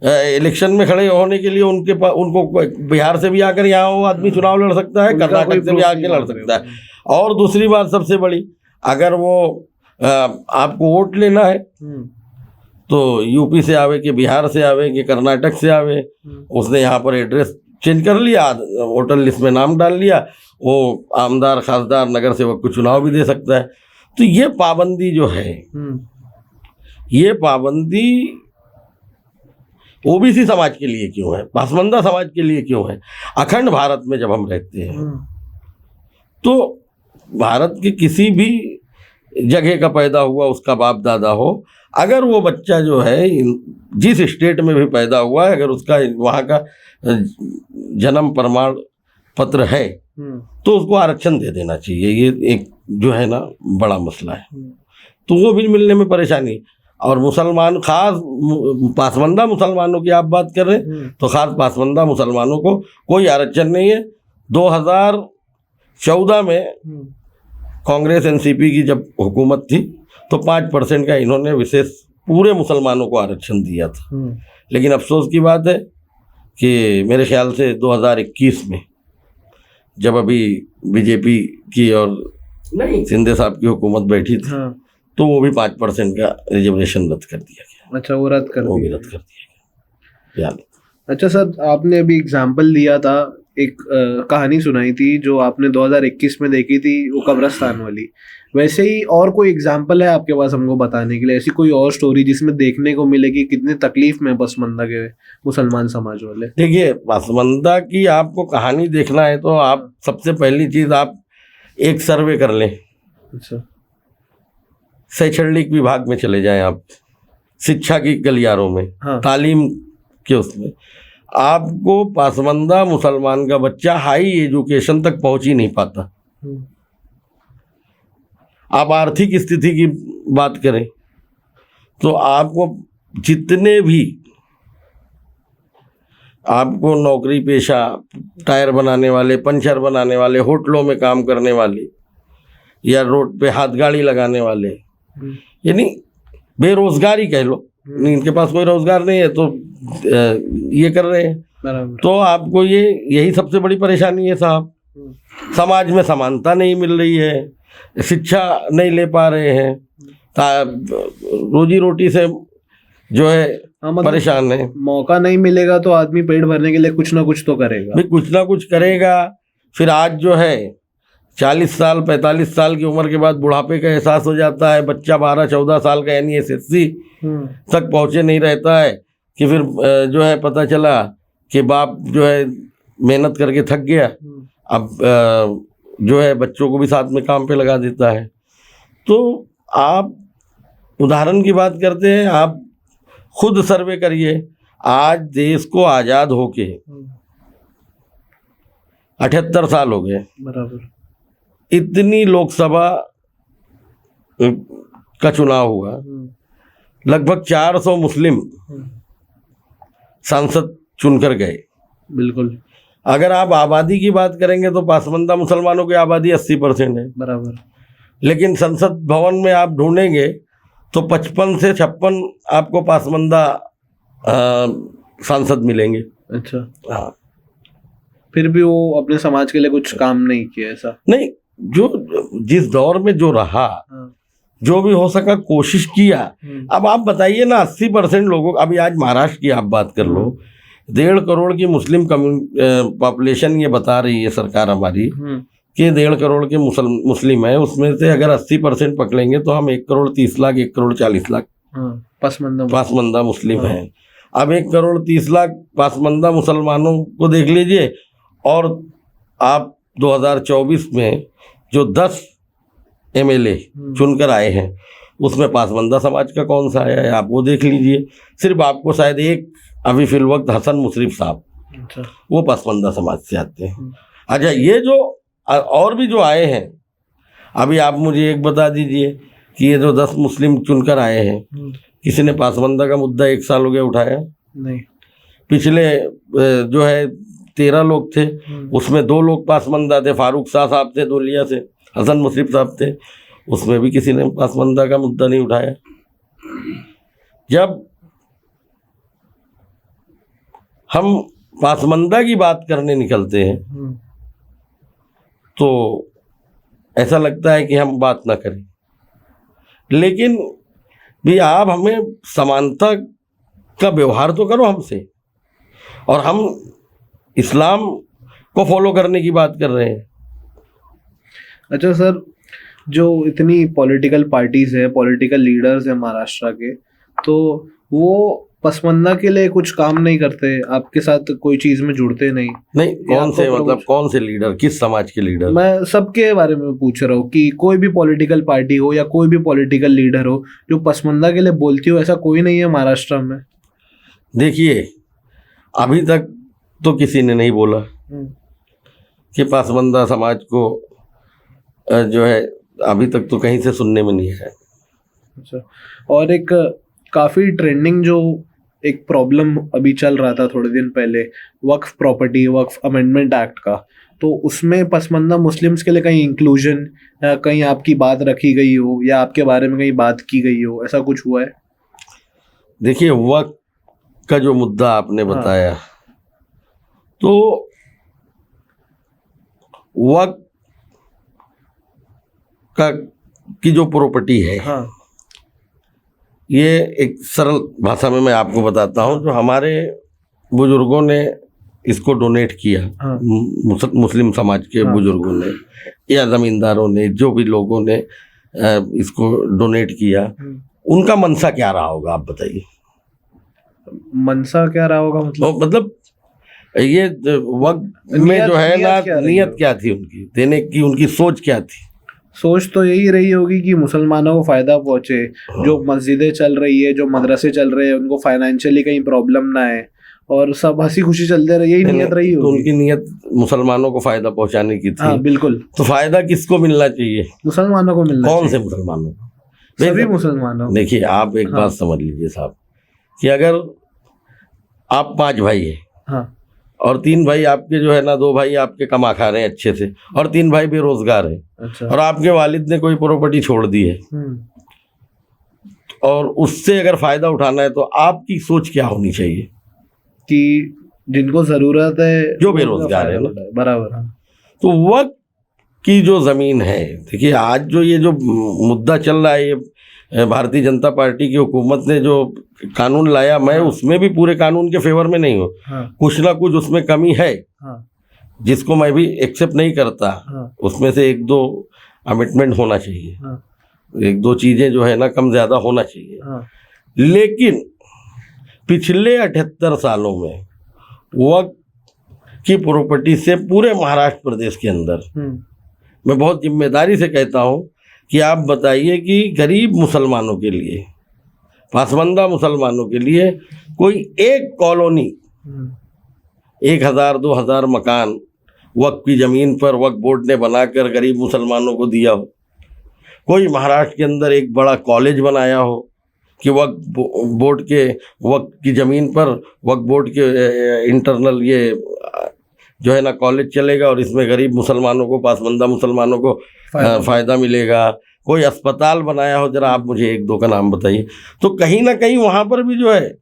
इलेक्शन में खड़े होने के लिए उनको बिहार से भी आकर यहाँ वो आदमी चुनाव लड़ सकता है, कर्नाटक से भी आके लड़ सकता है। और दूसरी बात सबसे बड़ी, अगर वो आपको वोट लेना है तो यूपी से आवे कि बिहार से आवे कि कर्नाटक से आवे, उसने यहाँ पर एड्रेस चेंज कर लिया, वोटर लिस्ट में नाम डाल लिया, वो आमदार, खासदार, नगर सेवक को चुनाव भी दे सकता है। तो ये पाबंदी जो है, ये पाबंदी ओबीसी समाज के लिए क्यों है, पासमंदा समाज के लिए क्यों है? अखंड भारत में जब हम रहते हैं तो भारत के किसी भी जगह का पैदा हुआ उसका बाप दादा हो, अगर वो बच्चा जो है जिस स्टेट में भी पैदा हुआ है, अगर उसका वहाँ का जन्म प्रमाण पत्र है तो उसको आरक्षण दे देना चाहिए। ये एक जो है ना बड़ा मसला है, तो वो भी मिलने में परेशानी। और मुसलमान, खास पासमंदा मुसलमानों की आप बात कर रहे हैं तो खास पासमंदा मुसलमानों को कोई आरक्षण नहीं है। 2014 में कांग्रेस एनसीपी की जब हुकूमत थी तो 5% का इन्होंने विशेष पूरे मुसलमानों को आरक्षण दिया था। लेकिन अफसोस की बात है कि मेरे ख्याल से 2021 में जब अभी बीजेपी की और शिंदे साहब की हुकूमत बैठी थी तो वो भी 5% का रिजर्वेशन रद्द कर दिया गया। अच्छा, वो रद्द कर दिया गया। अच्छा सर, आपने अभी एग्जाम्पल दिया था, एक कहानी सुनाई थी जो आपने 2021 में देखी थी, वो कब्रिस्तान वाली। वैसे ही और कोई एग्जाम्पल है आपके पास हमको बताने के लिए, ऐसी कोई और स्टोरी जिसमें देखने को मिले कि कितने तकलीफ में पसमंदा के मुसलमान समाज वाले? देखिए, पसमंदा की आपको कहानी देखना है तो आप सबसे पहली चीज आप एक सर्वे कर लें। अच्छा। शैक्षणिक विभाग में चले जाएं आप, शिक्षा की गलियारों में, तालीम के उसमें, आपको पासमंदा मुसलमान का बच्चा हाई एजुकेशन तक पहुंच ही नहीं पाता। आप आर्थिक स्थिति की बात करें तो आपको जितने भी आपको नौकरी पेशा, टायर बनाने वाले, पंचर बनाने वाले, होटलों में काम करने वाले या रोड पे हाथ गाड़ी लगाने वाले, यानी बेरोजगारी कह लो, इनके पास कोई रोजगार नहीं है तो ये कर रहे हैं। तो आपको यही सबसे बड़ी परेशानी है साहब। समाज में समानता नहीं मिल रही है, शिक्षा नहीं ले पा रहे हैं, रोजी रोटी से जो है परेशान है। मौका नहीं मिलेगा तो आदमी पेट भरने के लिए कुछ ना कुछ तो करेगा, कुछ ना कुछ करेगा। फिर आज जो है 40 साल 45 साल की उम्र के बाद बुढ़ापे का एहसास हो जाता है। बच्चा 12-14 साल का यानी SSC तक पहुँचे नहीं रहता है कि फिर जो है पता चला कि बाप जो है मेहनत करके थक गया, अब जो है बच्चों को भी साथ में काम पे लगा देता है। तो आप उदाहरण की बात करते हैं, आप खुद सर्वे करिए। आज देश को आज़ाद होके 78 साल हो गए, बराबर। इतनी लोकसभा का चुनाव हुआ, लगभग 400 मुस्लिम सांसद चुनकर गए। बिल्कुल। अगर आप आबादी की बात करेंगे तो पासमंदा मुसलमानों की आबादी 80% है, बराबर। लेकिन संसद भवन में आप ढूंढेंगे तो 55 से 56 आपको पासमंदा सांसद मिलेंगे। अच्छा। हाँ, फिर भी वो अपने समाज के लिए कुछ काम नहीं किया, ऐसा नहीं। जो जिस दौर में जो रहा, जो भी हो सका कोशिश किया। अब आप बताइए ना, 80% लोगों, अभी आज महाराष्ट्र की आप बात कर लो, 1.5 करोड़ की मुस्लिम पॉपुलेशन ये बता रही है सरकार हमारी कि 1.5 करोड़ के मुस्लिम है। उसमें से अगर 80% पकड़ेंगे तो हम 1 करोड़ 30 लाख 1 करोड़ 40 लाख पासमंदा मुस्लिम हैं। अब 1 करोड़ 30 लाख पासमंदा मुसलमानों को देख लीजिए, और आप 2024 में जो 10 MLA चुनकर आए हैं उसमें पासमंदा समाज का कौन सा आया है आप वो देख लीजिए। सिर्फ आपको शायद एक अभी फिल वक्त हसन मुशर्रफ साहब, वो पासमंदा समाज से आते हैं। अच्छा, ये जो और भी जो आए हैं, अभी आप मुझे एक बता दीजिए कि ये जो 10 मुस्लिम चुनकर आए हैं, किसी ने पासमंदा का मुद्दा 1 साल हो गया उठाया नहीं। पिछले जो है 13 लोग थे, उसमें 2 लोग पासमंदा थे, फारूक शाह साहब थे धोलिया से, हसन मुशर्रफ साहब थे, उसमें भी किसी ने पासमंदा का मुद्दा नहीं उठाया। जब हम पासमंदा की बात करने निकलते हैं तो ऐसा लगता है कि हम बात ना करें, लेकिन भी आप हमें समानता का व्यवहार तो करो हमसे, और हम इस्लाम को फॉलो करने की बात कर रहे हैं। अच्छा सर, जो इतनी पॉलिटिकल पार्टीज है, पॉलिटिकल लीडर्स हैं महाराष्ट्र के, तो वो पसमंदा के लिए कुछ काम नहीं करते, आपके साथ कोई चीज में जुड़ते नहीं? कौन से, मतलब कौन से लीडर, किस समाज के लीडर? मैं सबके बारे में पूछ रहा हूँ कि कोई भी पॉलिटिकल पार्टी हो या कोई भी पॉलिटिकल लीडर हो जो पसमंदा के लिए बोलती हो, ऐसा कोई नहीं है महाराष्ट्र में? देखिए, अभी तक तो किसी ने नहीं बोला कि पासमंदा समाज को जो है, अभी तक तो कहीं से सुनने में नहीं है। अच्छा, और एक काफ़ी ट्रेंडिंग जो एक प्रॉब्लम अभी चल रहा था थोड़े दिन पहले, वक्फ प्रॉपर्टी, वक्फ अमेंडमेंट एक्ट का, तो उसमें पसमंदा मुस्लिम्स के लिए कहीं इंक्लूजन, कहीं आपकी बात रखी गई हो या आपके बारे में कहीं बात की गई हो, ऐसा कुछ हुआ है? देखिए, वक्फ का जो मुद्दा आपने बताया, तो वक्फ का की जो प्रॉपर्टी है, ये एक सरल भाषा में मैं आपको बताता हूँ, जो हमारे बुजुर्गों ने इसको डोनेट किया, मुस्लिम समाज के बुजुर्गों ने या ज़मींदारों ने, जो भी लोगों ने इसको डोनेट किया, उनका मनसा क्या रहा होगा आप बताइए? मनसा क्या रहा होगा मतलब ये वक्त में जो है ना, नियत क्या थी उनकी देने की, उनकी सोच क्या थी? सोच तो यही रही होगी कि मुसलमानों को फ़ायदा पहुँचे, जो मस्जिदें चल रही है, जो मदरसे चल रहे हैं, उनको फाइनेंशियली कहीं प्रॉब्लम ना है, और सब हंसी खुशी चलते रहे, यही नियत रही तो होगी। उनकी नियत मुसलमानों को फायदा पहुंचाने की थी। हाँ बिल्कुल। तो फायदा किसको मिलना चाहिए? मुसलमानों को मिलना कौन चाहिए। से मुसलमानों को? सभी मुसलमानों। देखिए आप एक बात समझ लीजिए साहब, कि अगर आप 5 भाई हैं, हाँ, और 3 भाई आपके जो है ना, 2 भाई आपके कमा खा रहे हैं अच्छे से, और 3 भाई बेरोजगार हैं, अच्छा, और आपके वालिद ने कोई प्रॉपर्टी छोड़ दी है, और उससे अगर फायदा उठाना है, तो आपकी सोच क्या होनी चाहिए? कि जिनको जरूरत है, जो बेरोजगार है ना, बराबर। हाँ। तो वक्त की जो जमीन है, देखिए आज जो ये जो मुद्दा चल रहा है, ये भारतीय जनता पार्टी की हुकूमत ने जो कानून लाया, मैं उसमें भी पूरे कानून के फेवर में नहीं हूँ। कुछ ना कुछ उसमें कमी है, जिसको मैं भी एक्सेप्ट नहीं करता। उसमें से 1-2 अमेंडमेंट होना चाहिए, 1-2 चीजें जो है ना कम ज्यादा होना चाहिए। लेकिन पिछले 78 सालों में वक्त की प्रॉपर्टी से पूरे महाराष्ट्र प्रदेश के अंदर, मैं बहुत जिम्मेदारी से कहता हूँ कि आप बताइए कि गरीब मुसलमानों के लिए, पासबंदा मुसलमानों के लिए कोई एक कॉलोनी 1000-2000 मकान वक्फ की ज़मीन पर वक्फ बोर्ड ने बनाकर गरीब मुसलमानों को दिया हो, कोई महाराष्ट्र के अंदर एक बड़ा कॉलेज बनाया हो कि वक्फ बोर्ड के वक्फ की ज़मीन पर वक्फ बोर्ड के इंटरनल ये जो है ना कॉलेज चलेगा, और इसमें गरीब मुसलमानों को, पासबंदा मुसलमानों को फ़ायदा मिलेगा, कोई अस्पताल बनाया हो, जरा आप मुझे 1-2 का नाम बताइए। तो कहीं ना कहीं वहाँ पर भी जो है,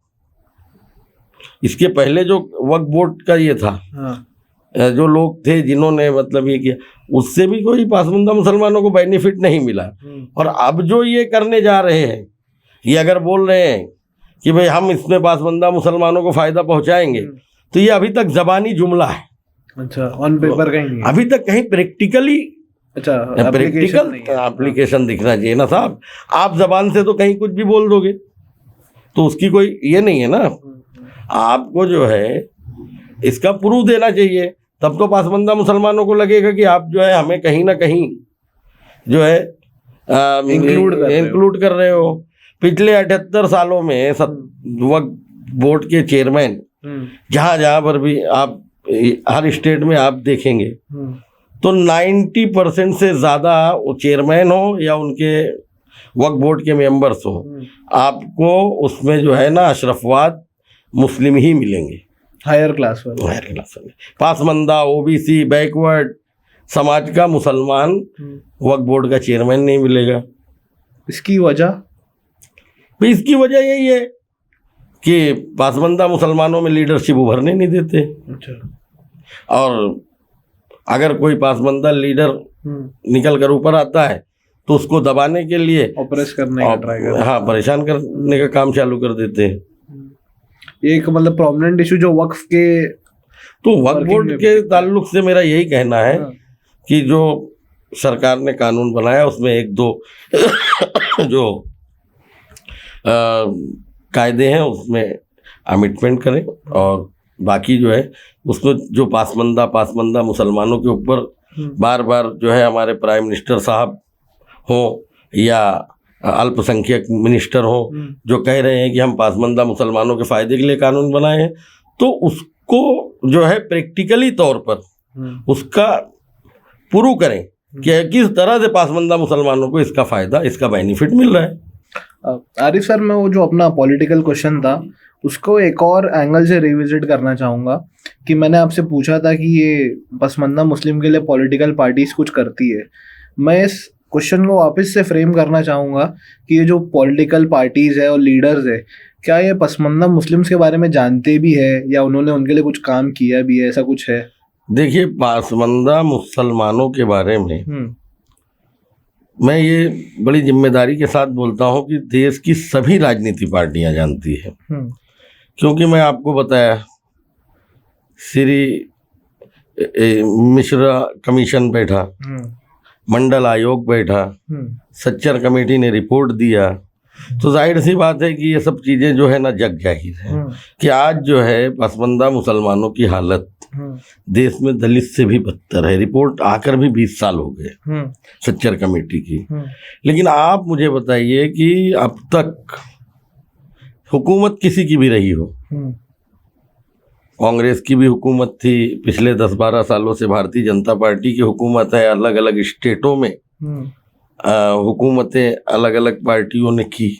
इसके पहले जो वक्फ बोर्ड का ये था, जो लोग थे जिन्होंने मतलब ये किया, उससे भी कोई पासबंदा मुसलमानों को बेनिफिट नहीं मिला। और अब जो ये करने जा रहे हैं, ये अगर बोल रहे हैं कि भाई हम इसमें पासबंदा मुसलमानों को फ़ायदा पहुँचाएंगे, तो ये अभी तक ज़बानी जुमला है। अच्छा, ऑन पेपर कहीं नहीं, अभी तक कहीं प्रैक्टिकली, अच्छा प्रैक्टिकल एप्लीकेशन दिखना चाहिए ना साहब। आप जबान से तो कहीं कुछ भी बोल दोगे, तो उसकी कोई ये नहीं है ना। आपको जो है इसका प्रूफ देना चाहिए, तब तो पासबंदा मुसलमानों को लगेगा कि आप जो है हमें कहीं ना कहीं जो है इंक्लूड कर रहे हो। पिछले 78 सालों में वक्फ बोर्ड के चेयरमैन जहाँ पर भी आप हर स्टेट में आप देखेंगे, तो 90% से ज़्यादा चेयरमैन हो या उनके वक्फ बोर्ड के मेंबर्स हो, आपको उसमें जो है ना अशरफवाद मुस्लिम ही मिलेंगे, हायर क्लास वाले। पासबंदा, ओबीसी, बैकवर्ड समाज का मुसलमान वक्फ बोर्ड का चेयरमैन नहीं मिलेगा। इसकी वजह यही है कि पासबंदा मुसलमानों में लीडरशिप उभरने नहीं देते। अच्छा। और अगर कोई पासबंदा लीडर निकल कर ऊपर आता है, तो उसको दबाने के लिए ऑपरेस करने का ट्राई करते हैं। हाँ, परेशान करने का काम चालू कर देते हैं। एक मतलब प्रोमिनेंट इशू जो वक्फ के, तो वक्फ बोर्ड के ताल्लुक से मेरा यही कहना है कि जो सरकार ने कानून बनाया, उसमें 1-2 जो कायदे हैं उसमें अमेंडमेंट करें, और बाकी जो है उसमें जो पासबंदा मुसलमानों के ऊपर बार बार जो है हमारे प्राइम मिनिस्टर साहब हो या अल्पसंख्यक मिनिस्टर हो, जो कह रहे हैं कि हम पासबंदा मुसलमानों के फ़ायदे के लिए कानून बनाए हैं, तो उसको जो है प्रैक्टिकली तौर पर उसका प्रूव करें कि किस तरह से पासबंदा मुसलमानों को इसका फ़ायदा, इसका बेनिफिट मिल रहा है। आरिफ सर, मैं वो जो अपना पॉलिटिकल क्वेश्चन था उसको एक और एंगल से रिविजिट करना चाहूँगा कि मैंने आपसे पूछा था कि ये पसमानदा मुस्लिम के लिए पॉलिटिकल पार्टीज कुछ करती है। मैं इस क्वेश्चन को वापस से फ्रेम करना चाहूँगा कि ये जो पॉलिटिकल पार्टीज है और लीडर्स है, क्या ये पसमानदा मुस्लिम्स के बारे में जानते भी है या उन्होंने उनके लिए कुछ काम किया भी है, ऐसा कुछ है? देखिए, पासबंदा मुसलमानों के बारे में मैं ये बड़ी जिम्मेदारी के साथ बोलता हूँ कि देश की सभी राजनीति पार्टियां जानती है, क्योंकि मैं आपको बताया श्री मिश्रा कमीशन बैठा, मंडल आयोग बैठा, सच्चर कमेटी ने रिपोर्ट दिया, तो जाहिर सी बात है कि ये सब चीज़ें जो है ना जग जाहिर है कि आज जो है पसमानदा मुसलमानों की हालत देश में दलित से भी बदतर है। रिपोर्ट आकर भी 20 साल हो गए सच्चर कमेटी की। लेकिन आप मुझे बताइए कि अब तक हुकूमत किसी की भी रही हो, कांग्रेस की भी हुकूमत थी, पिछले 10-12 सालों से भारतीय जनता पार्टी की हुकूमत है, अलग अलग स्टेटों में हुकूमतें अलग अलग पार्टियों ने की,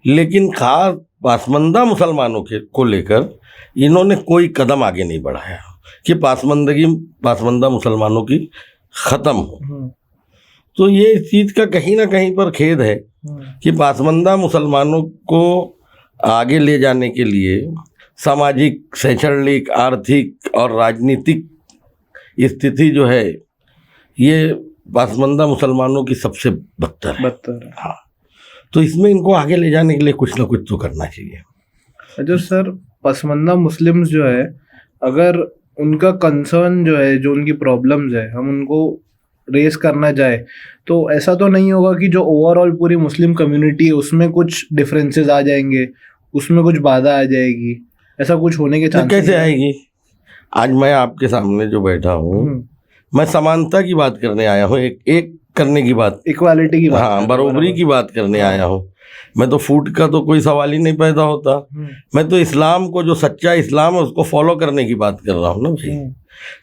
लेकिन खास पासमानदा मुसलमानों को लेकर इन्होंने कोई कदम आगे नहीं बढ़ाया कि पासमानदा मुसलमानों की ख़त्म हो। तो ये इस चीज़ का कहीं ना कहीं पर खेद है कि पासमानदा मुसलमानों को आगे ले जाने के लिए सामाजिक, शैक्षणिक, आर्थिक और राजनीतिक स्थिति जो है ये पासमानदा मुसलमानों की सबसे बदतर है। हाँ, तो इसमें इनको आगे ले जाने के लिए कुछ ना कुछ तो करना चाहिए। अच्छा सर, पसमानदा मुस्लिम्स जो है, अगर उनका कंसर्न जो है, जो उनकी प्रॉब्लम्स है, हम उनको रेस करना चाहे तो ऐसा तो नहीं होगा कि जो ओवरऑल पूरी मुस्लिम कम्युनिटी है उसमें कुछ डिफरेंसेस आ जाएंगे, उसमें कुछ बाधा आ जाएगी, ऐसा कुछ होने के चांसेस कैसे आएगी? आज मैं आपके सामने जो बैठा हूँ, मैं समानता की बात करने आया हूँ, एक करने की बात, इक्वालिटी की बात, हाँ, बराबरी की बात करने आया हूँ। मैं तो फूट का तो कोई सवाल ही नहीं पैदा होता। मैं तो इस्लाम को, जो सच्चा इस्लाम है उसको फॉलो करने की बात कर रहा हूँ ना भाई।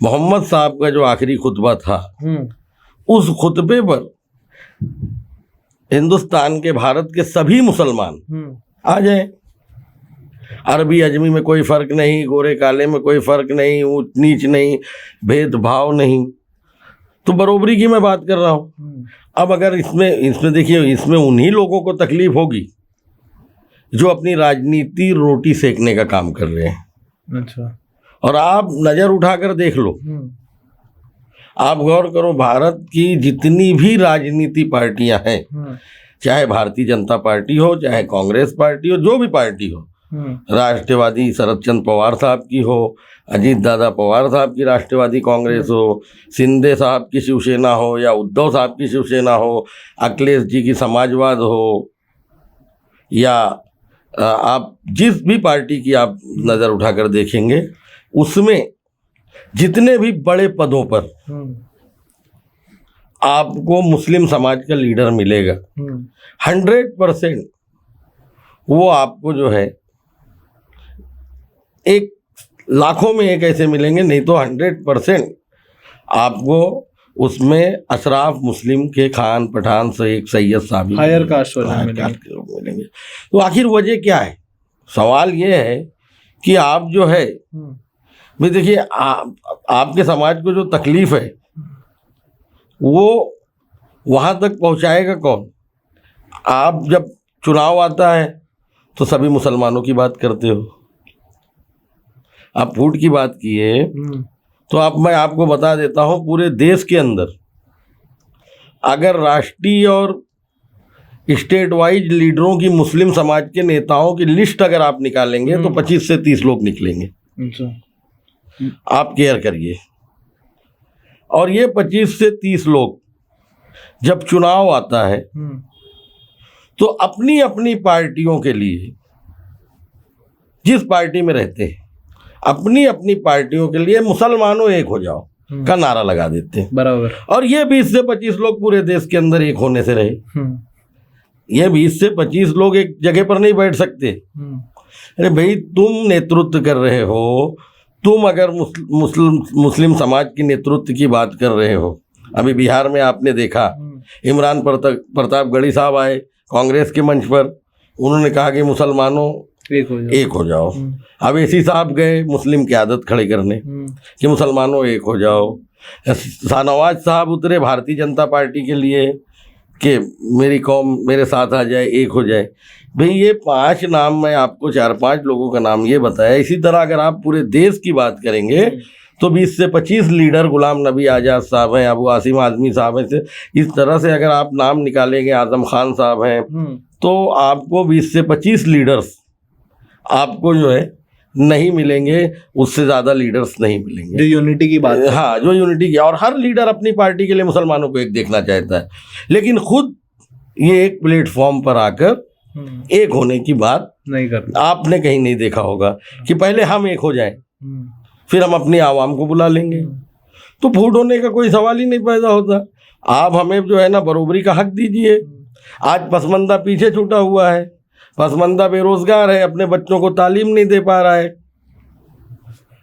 मोहम्मद साहब का जो आखिरी खुतबा था, उस खुतबे पर हिंदुस्तान के, भारत के सभी मुसलमान आ जाए। अरबी अजमी में कोई फ़र्क नहीं, गोरे काले में कोई फ़र्क नहीं, ऊंच नीच नहीं, भेदभाव नहीं, तो बराबरी की मैं बात कर रहा हूँ। अब अगर इसमें देखिए, इसमें उन्हीं लोगों को तकलीफ होगी जो अपनी राजनीति रोटी सेकने का काम कर रहे हैं। अच्छा। और आप नज़र उठाकर देख लो, आप गौर करो, भारत की जितनी भी राजनीति पार्टियां हैं, चाहे भारतीय जनता पार्टी हो, चाहे कांग्रेस पार्टी हो, जो भी पार्टी हो, राष्ट्रवादी शरद चंद्र पवार साहब की हो, अजीत दादा पवार साहब की राष्ट्रवादी कांग्रेस हो, शिंदे साहब की शिवसेना हो, या उद्धव साहब की शिवसेना हो, अखिलेश जी की समाजवाद हो, या आप जिस भी पार्टी की आप नज़र उठाकर देखेंगे, उसमें जितने भी बड़े पदों पर आपको मुस्लिम समाज का लीडर मिलेगा, 100% वो आपको जो है एक लाखों में एक ऐसे मिलेंगे, नहीं तो 100% आपको उसमें अशराफ मुस्लिम के खान पठान से एक सैयद साहब, हायर कास्ट वाले मिलेंगे। तो आखिर वजह क्या है? सवाल ये है कि आप जो है भाई देखिए, आपके समाज को जो तकलीफ है वो वहाँ तक पहुँचाएगा कौन? आप जब चुनाव आता है तो सभी मुसलमानों की बात करते हो। आप फूट की बात किए तो मैं आपको बता देता हूँ, पूरे देश के अंदर अगर राष्ट्रीय और स्टेट वाइज लीडरों की, मुस्लिम समाज के नेताओं की लिस्ट अगर आप निकालेंगे तो 25 से 30 लोग निकलेंगे। अच्छा। आप केयर करिए। और ये 25 से 30 लोग जब चुनाव आता है तो अपनी अपनी पार्टियों के लिए, जिस पार्टी में रहते हैं, अपनी अपनी पार्टियों के लिए मुसलमानों एक हो जाओ का नारा लगा देते हैं। बराबर। और ये 20 से 25 लोग पूरे देश के अंदर एक होने से रहे। ये 20 से 25 लोग एक जगह पर नहीं बैठ सकते। अरे भाई, तुम नेतृत्व कर रहे हो, तुम अगर मुस्लिम समाज की नेतृत्व की बात कर रहे हो, अभी बिहार में आपने देखा, इमरान प्रतापगढ़ी साहब आए कांग्रेस के मंच पर, उन्होंने कहा कि मुसलमानों एक हो जाओ। अब एसी साहब गए मुस्लिम की आदत खड़े करने कि मुसलमानों एक हो जाओ। शाहनवाज साहब उतरे भारतीय जनता पार्टी के लिए कि मेरी कौम मेरे साथ आ जाए, एक हो जाए। भाई ये 5 नाम, मैं आपको 4-5 लोगों का नाम ये बताया। इसी तरह अगर आप पूरे देश की बात करेंगे तो 20 से 25 लीडर, गुलाम नबी आज़ाद साहब हैं, अबू आसिम आज़मी साहब हैं, इस तरह से अगर आप नाम निकालेंगे, आजम खान साहब हैं, तो आपको 20 से 25 लीडर्स आपको जो है नहीं मिलेंगे, उससे ज़्यादा लीडर्स नहीं मिलेंगे। जो यूनिटी की बात है। हाँ, जो यूनिटी की, और हर लीडर अपनी पार्टी के लिए मुसलमानों को एक देखना चाहता है, लेकिन खुद ये एक प्लेटफॉर्म पर आकर एक होने की बात नहीं करता। आपने कहीं नहीं देखा होगा कि पहले हम एक हो जाएं, फिर हम अपनी आवाम को बुला लेंगे। तो फूट होने का कोई सवाल ही नहीं पैदा होता। आप हमें जो है ना बराबरी का हक दीजिए। आज पसमानदा पीछे छूटा हुआ है, पसमानदा बेरोजगार है, अपने बच्चों को तालीम नहीं दे पा रहा है,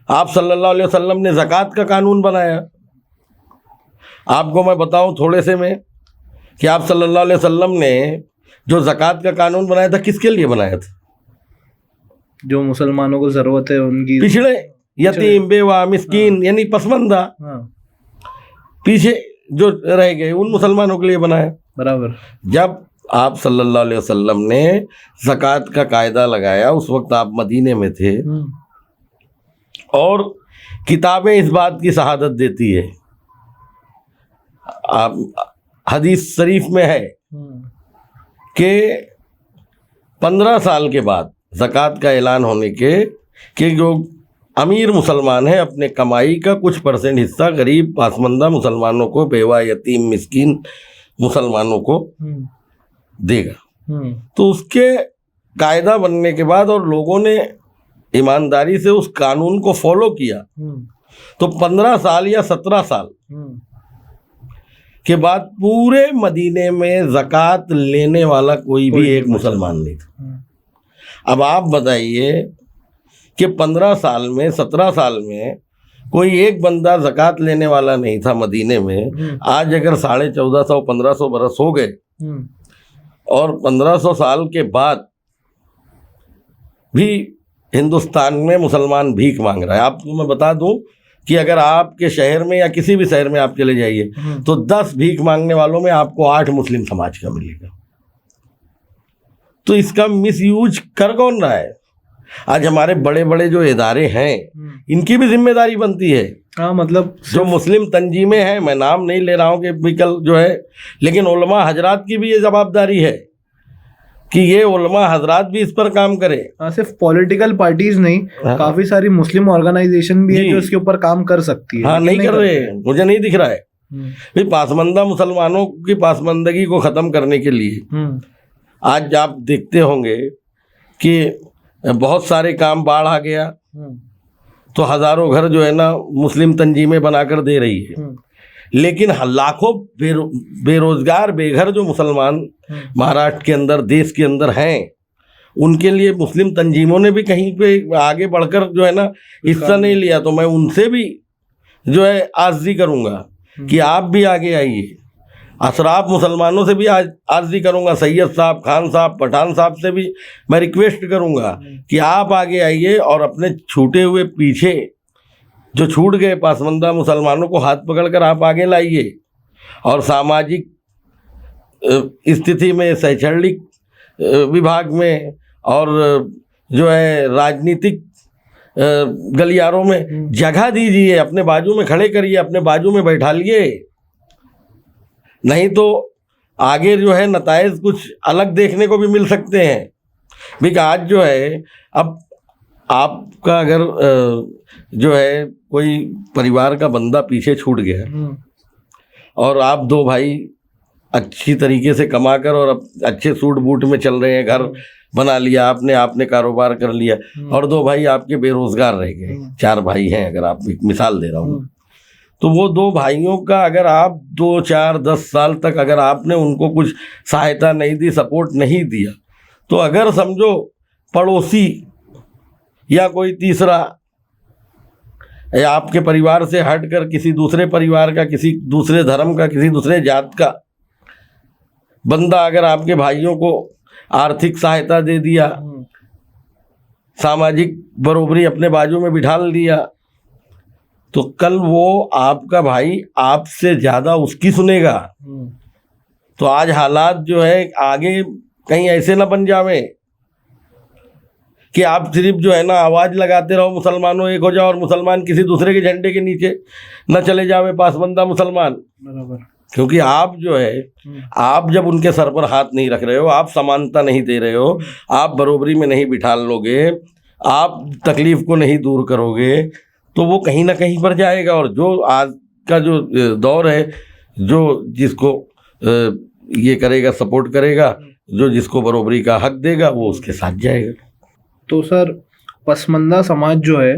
आप सल्लल्लाहु अलैहि वसल्लम ने ज़कात का कानून बनाया। आपको मैं बताऊं थोड़े से में कि आप सल्लल्लाहु अलैहि वसल्लम ने जो ज़कात का कानून बनाया था किसके लिए बनाया था? जो मुसलमानों को ज़रूरत है उनकी, पिछड़े, यतीम, बेवा, मिस्कीन, यानी पसमानदा, पीछे जो रह गए, उन मुसलमानों के लिए बनाया। बराबर। जब आप सल्लल्लाहु अलैहि वसल्लम ने ज़कात का कायदा लगाया उस वक्त आप मदीने में थे और किताबें इस बात की शहादत देती है, आप हदीस शरीफ में है कि 15 साल के बाद ज़कात का ऐलान होने के जो अमीर मुसलमान है अपने कमाई का कुछ परसेंट हिस्सा गरीब पासमंदा मुसलमानों को, बेवा, यतीम, मिस्कीन मुसलमानों को देगा। तो उसके कायदा बनने के बाद और लोगों ने ईमानदारी से उस कानून को फॉलो किया तो 15 साल या 17 साल के बाद पूरे मदीने में ज़कात लेने वाला कोई भी एक मुसलमान नहीं था। अब आप बताइए कि 15 साल में, 17 साल में कोई एक बंदा ज़कात लेने वाला नहीं था मदीने में। आज अगर 1450 1500 बरस हो गए और 1500 साल के बाद भी हिंदुस्तान में मुसलमान भीख मांग रहा है। आपको मैं बता दूं कि अगर आपके शहर में या किसी भी शहर में आप चले जाइए तो 10 भीख मांगने वालों में आपको 8 मुस्लिम समाज का मिलेगा। तो इसका मिसयूज कर कौन रहा है? आज हमारे बड़े बड़े जो इदारे हैं इनकी भी जिम्मेदारी बनती है। हाँ, मतलब जो मुस्लिम तंजीमें हैं, मैं नाम नहीं ले रहा हूँ कि विकल जो है, लेकिन उलमा हजरात की भी ये जवाबदारी है कि ये उलमा हजरात भी इस पर काम करें। हाँ, सिर्फ पॉलिटिकल पार्टीज नहीं, काफी सारी मुस्लिम ऑर्गेनाइजेशन भी है जो इसके ऊपर काम कर सकती है। हाँ, नहीं कर रहे, मुझे नहीं दिख रहा है। भाई पासमंदा मुसलमानों की पासमंदगी को ख़त्म करने के लिए आज आप देखते होंगे कि बहुत सारे काम, बाढ़ आ गया तो हज़ारों घर जो है ना मुस्लिम तंजीमें बनाकर दे रही है, लेकिन लाखों बेरोजगार बेघर जो मुसलमान महाराष्ट्र के अंदर, देश के अंदर हैं, उनके लिए मुस्लिम तंजीमों ने भी कहीं पे आगे बढ़कर जो है ना हिस्सा नहीं लिया। तो मैं उनसे भी जो है आर्जी करूँगा कि आप भी आगे आइए। अशराफ मुसलमानों से भी आर्जी करूँगा, सैयद साहब, खान साहब, पठान साहब से भी मैं रिक्वेस्ट करूँगा कि आप आगे आइए और अपने छूटे हुए पीछे जो छूट गए पासमंदा मुसलमानों को हाथ पकड़कर आप आगे लाइए और सामाजिक स्थिति में, शैक्षणिक विभाग में और जो है राजनीतिक गलियारों में जगह दीजिए, अपने बाजू में खड़े करिए, अपने बाजू में बैठालिए। नहीं तो आगे जो है नताइज कुछ अलग देखने को भी मिल सकते हैं। बिकॉज़ आज जो है, अब आपका अगर जो है कोई परिवार का बंदा पीछे छूट गया और आप दो भाई अच्छी तरीके से कमाकर और अब अच्छे सूट बूट में चल रहे हैं, घर बना लिया आपने कारोबार कर लिया, और दो भाई आपके बेरोजगार रह गए, 4 भाई हैं, अगर आप एक मिसाल दे रहा हूँ, तो वो 2 भाइयों का अगर आप 2, 4, 10 साल तक अगर आपने उनको कुछ सहायता नहीं दी, सपोर्ट नहीं दिया, तो अगर समझो पड़ोसी या कोई तीसरा या आपके परिवार से हटकर किसी दूसरे परिवार का, किसी दूसरे धर्म का, किसी दूसरे जात का बंदा अगर आपके भाइयों को आर्थिक सहायता दे दिया, सामाजिक बरोबरी अपने बाजू में बिठा दिया, तो कल वो आपका भाई आपसे ज़्यादा उसकी सुनेगा। तो आज हालात जो है आगे कहीं ऐसे ना बन जावे कि आप सिर्फ जो है ना आवाज़ लगाते रहो मुसलमानों एक हो जाओ और मुसलमान किसी दूसरे के झंडे के नीचे न चले जावे पासबंदा मुसलमान। बराबर। क्योंकि आप जो है, आप जब उनके सर पर हाथ नहीं रख रहे हो, आप समानता नहीं दे रहे हो, आप बरोबरी में नहीं बिठा लोगे, आप तकलीफ़ को नहीं दूर करोगे, तो वो कहीं ना कहीं पर जाएगा। और जो आज का जो दौर है, जो जिसको ये करेगा, सपोर्ट करेगा, जो जिसको बरोबरी का हक देगा, वो उसके साथ जाएगा। तो सर, पसमानदा समाज जो है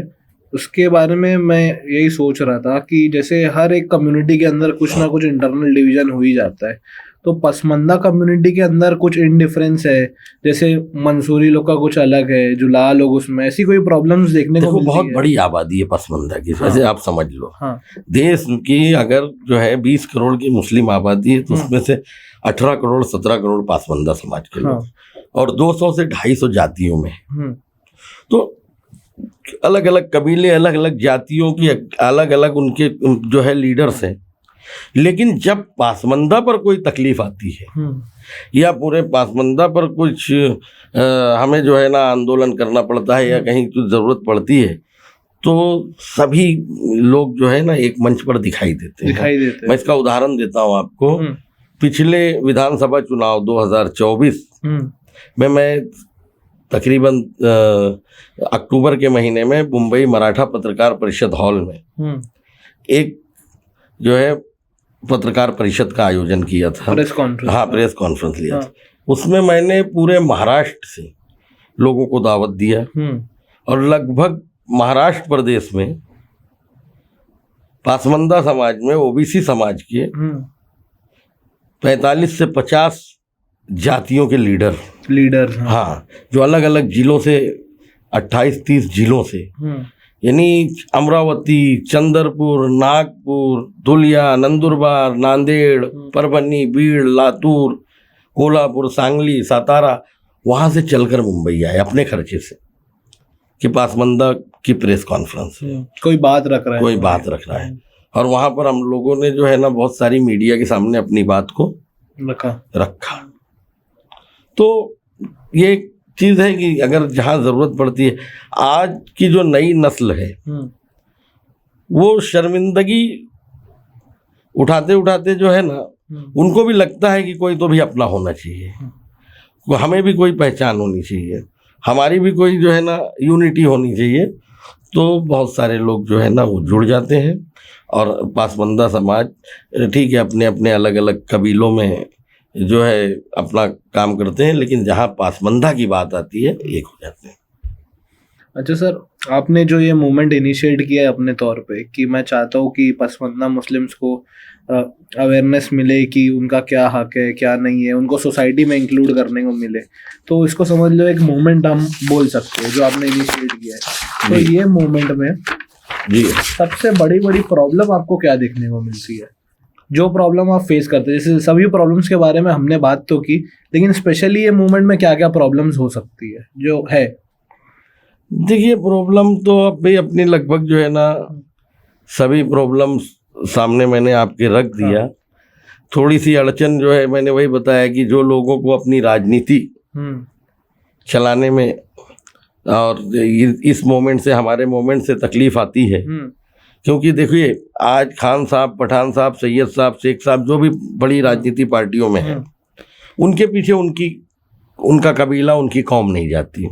उसके बारे में मैं यही सोच रहा था कि जैसे हर एक कम्युनिटी के अंदर कुछ ना कुछ इंटरनल डिवीज़न हो ही जाता है, तो पसमानदा कम्युनिटी के अंदर कुछ इनडिफरेंस है, जैसे मंसूरी लोग का कुछ अलग है, जुलाहा लोग, उसमें ऐसी कोई प्रॉब्लम्स देखने को मिलती बहुत है? बड़ी आबादी है पसमानदा की, जैसे आप समझ लो। हाँ। देश की अगर जो है 20 करोड़ की मुस्लिम आबादी है, तो उसमें से 18 करोड़ 17 करोड़ पसमानदा समाज के लोग, और 200 से 250 जातियों में। तो अलग अलग कबीले, अलग अलग जातियों की अलग अलग उनके जो है लीडर्स हैं। लेकिन जब पसमानदा पर कोई तकलीफ आती है या पूरे पसमानदा पर कुछ हमें जो है ना आंदोलन करना पड़ता है या कहीं कुछ ज़रूरत पड़ती है, तो सभी लोग जो है ना एक मंच पर दिखाई देते हैं। मैं इसका उदाहरण देता हूँ आपको। पिछले विधानसभा चुनाव 2024 में मैं तकरीबन अक्टूबर के महीने में मुंबई मराठा पत्रकार परिषद हॉल में एक जो है पत्रकार परिषद का आयोजन किया था, प्रेस कॉन्फ्रेंस। हाँ, प्रेस कॉन्फ्रेंस लिया था। उसमें मैंने पूरे महाराष्ट्र से लोगों को दावत दिया और लगभग महाराष्ट्र प्रदेश में पसमानदा समाज में ओबीसी समाज के 45 से 50 जातियों के लीडर हाँ, जो अलग अलग जिलों से 28-30 जिलों से, यानी अमरावती, चंद्रपुर, नागपुर, धुलिया, नंदुरबार, नांदेड़, परभनी, बीड़, लातूर, कोल्हापुर, सांगली, सातारा, वहाँ से चलकर मुंबई आए अपने खर्चे से कि पसमानदा की प्रेस कॉन्फ्रेंस है, कोई बात रख रहा है। और वहाँ पर हम लोगों ने जो है ना बहुत सारी मीडिया के सामने अपनी बात को रखा। तो ये चीज़ है कि अगर जहाँ ज़रूरत पड़ती है, आज की जो नई नस्ल है वो शर्मिंदगी उठाते उठाते जो है ना, उनको भी लगता है कि कोई तो भी अपना होना चाहिए, हमें भी कोई पहचान होनी चाहिए, हमारी भी कोई जो है ना यूनिटी होनी चाहिए। तो बहुत सारे लोग जो है ना वो जुड़ जाते हैं और पसमानदा समाज ठीक है अपने अपने अलग अलग कबीलों में जो है अपना काम करते हैं, लेकिन जहाँ पसमानदा की बात आती है एक हो जाते हैं। अच्छा सर, आपने जो ये मूवमेंट इनिशिएट किया है अपने तौर पे कि मैं चाहता हूँ कि पसमानदा मुस्लिम्स को अवेयरनेस मिले कि उनका क्या हक है क्या नहीं है, उनको सोसाइटी में इंक्लूड करने को मिले, तो इसको समझ लो एक मूवमेंट हम बोल सकते हैं जो आपने इनिशिएट किया है। तो ये मूवमेंट में जी सबसे बड़ी प्रॉब्लम आपको क्या देखने को मिलती है, जो प्रॉब्लम आप फेस करते हैं? जैसे सभी प्रॉब्लम्स के बारे में हमने बात तो की, लेकिन स्पेशली ये मूवमेंट में क्या क्या प्रॉब्लम्स हो सकती है जो है? देखिए, प्रॉब्लम तो अब भी अपनी लगभग जो है ना सभी प्रॉब्लम्स सामने मैंने आपके रख दिया। थोड़ी सी अड़चन जो है मैंने वही बताया कि जो लोगों को अपनी राजनीति चलाने में और इस मोमेंट से, हमारे मोमेंट से तकलीफ आती है, क्योंकि देखिए आज खान साहब, पठान साहब, सैयद साहब, शेख साहब जो भी बड़ी राजनीति पार्टियों में हैं, उनके पीछे उनका कबीला, उनकी कौम नहीं जाती,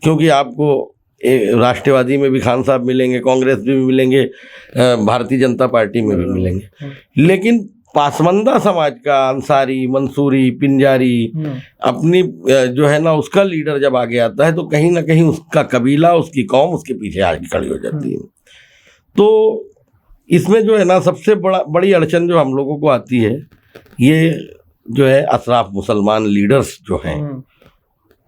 क्योंकि आपको राष्ट्रवादी में भी खान साहब मिलेंगे, कांग्रेस में भी मिलेंगे, भारतीय जनता पार्टी में भी मिलेंगे, लेकिन पसमानदा समाज का अंसारी, मंसूरी, पिंजारी अपनी जो है ना उसका लीडर जब आगे आता है तो कहीं ना कहीं उसका कबीला, उसकी कौम उसके पीछे आगे खड़ी हो जाती है। तो इसमें जो है ना सबसे बड़ी अड़चन जो हम लोगों को आती है, ये जो है अशराफ मुसलमान लीडर्स जो हैं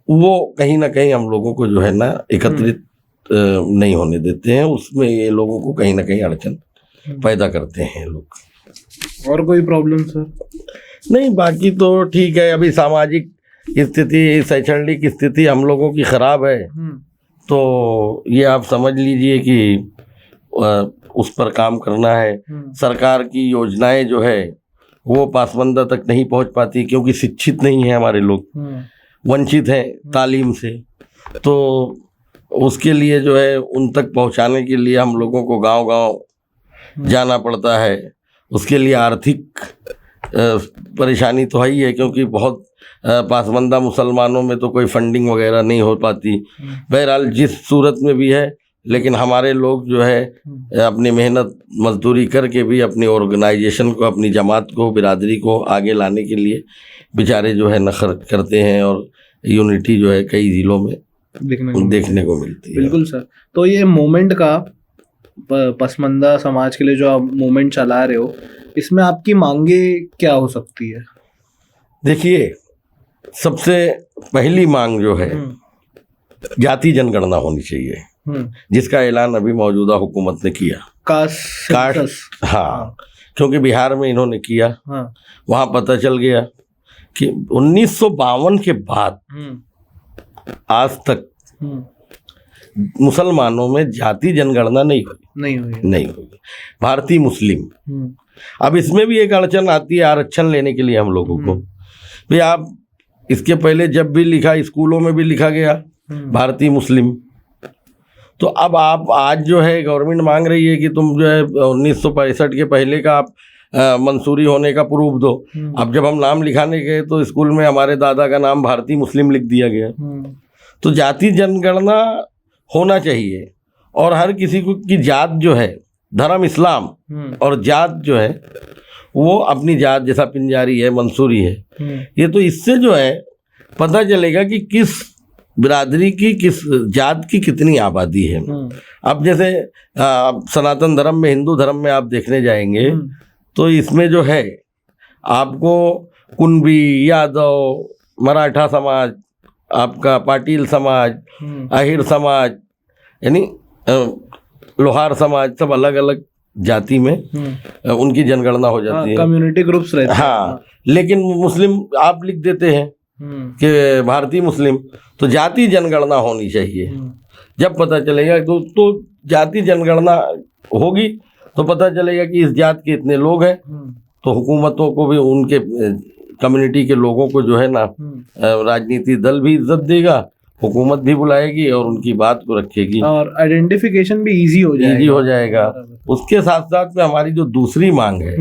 वो कहीं ना कहीं हम लोगों को जो है ना एकत्रित नहीं होने देते हैं, उसमें ये लोगों को कहीं ना कहीं अड़चन पैदा करते हैं लोग। और कोई प्रॉब्लम सर? नहीं, बाकी तो ठीक है। अभी सामाजिक स्थिति, शैक्षणिक स्थिति हम लोगों की ख़राब है, तो ये आप समझ लीजिए कि उस पर काम करना है। सरकार की योजनाएं जो है वो पसमानदा तक नहीं पहुंच पाती, क्योंकि शिक्षित नहीं है हमारे लोग, वंचित हैं तालीम से। तो उसके लिए जो है उन तक पहुंचाने के लिए हम लोगों को गांव-गांव जाना पड़ता है। उसके लिए आर्थिक परेशानी तो है ही है, क्योंकि बहुत पसमानदा मुसलमानों में तो कोई फंडिंग वगैरह नहीं हो पाती। बहरहाल जिस सूरत में भी है, लेकिन हमारे लोग जो है अपनी मेहनत मजदूरी करके भी अपनी ऑर्गेनाइजेशन को, अपनी जमात को, बिरादरी को आगे लाने के लिए बेचारे जो है न खर्च करते हैं, और यूनिटी जो है कई ज़िलों में देखने को मिलती है। बिल्कुल सर। तो ये मूवमेंट का, पसमानदा समाज के लिए जो आप मूवमेंट चला रहे हो, इसमें आपकी मांगे क्या हो सकती है? देखिए, सबसे पहली मांग जो है जाति जनगणना होनी चाहिए, जिसका ऐलान अभी मौजूदा हुकूमत ने किया। कास्ट, हाँ, क्योंकि बिहार में इन्होंने किया। वहाँ पता चल गया कि 1952 के बाद आज तक मुसलमानों में जाति जनगणना नहीं हुई। भारतीय मुस्लिम, अब इसमें भी एक अड़चन आती है आरक्षण लेने के लिए हम लोगों को। भाई आप इसके पहले जब भी लिखा, स्कूलों में भी लिखा गया भारतीय मुस्लिम, तो अब आप आज जो है गवर्नमेंट मांग रही है कि तुम जो है 1965 के पहले का आप मंसूरी होने का प्रूफ दो। अब जब हम नाम लिखाने गए तो स्कूल में हमारे दादा का नाम भारतीय मुस्लिम लिख दिया गया। तो जाति जनगणना होना चाहिए, और हर किसी को की जात जो है, धर्म इस्लाम और जात जो है वो अपनी जात, जैसा पिंजारी है, मंसूरी है, ये तो इससे जो है पता चलेगा कि किस बिरादरी की, किस जात की कितनी आबादी है। अब जैसे सनातन धर्म में, हिंदू धर्म में आप देखने जाएंगे तो इसमें जो है आपको कुंबी, यादव, मराठा समाज, आपका पाटिल समाज, आहिर समाज, यानी लोहार समाज, सब अलग अलग जाति में उनकी जनगणना हो जाती है, कम्युनिटी ग्रुप्स रहते हैं। हाँ, लेकिन मुस्लिम आप लिख देते हैं कि भारतीय मुस्लिम, तो जाति जनगणना होनी चाहिए। जब पता चलेगा तो जाति जनगणना होगी तो पता चलेगा कि इस जात के इतने लोग हैं, तो हुकूमतों को भी उनके कम्युनिटी के लोगों को जो है ना, राजनीति दल भी इज्जत देगा, हुकूमत भी बुलाएगी और उनकी बात को रखेगी, और आइडेंटिफिकेशन भी इजी हो जाएगा। उसके साथ साथ में हमारी जो दूसरी मांग है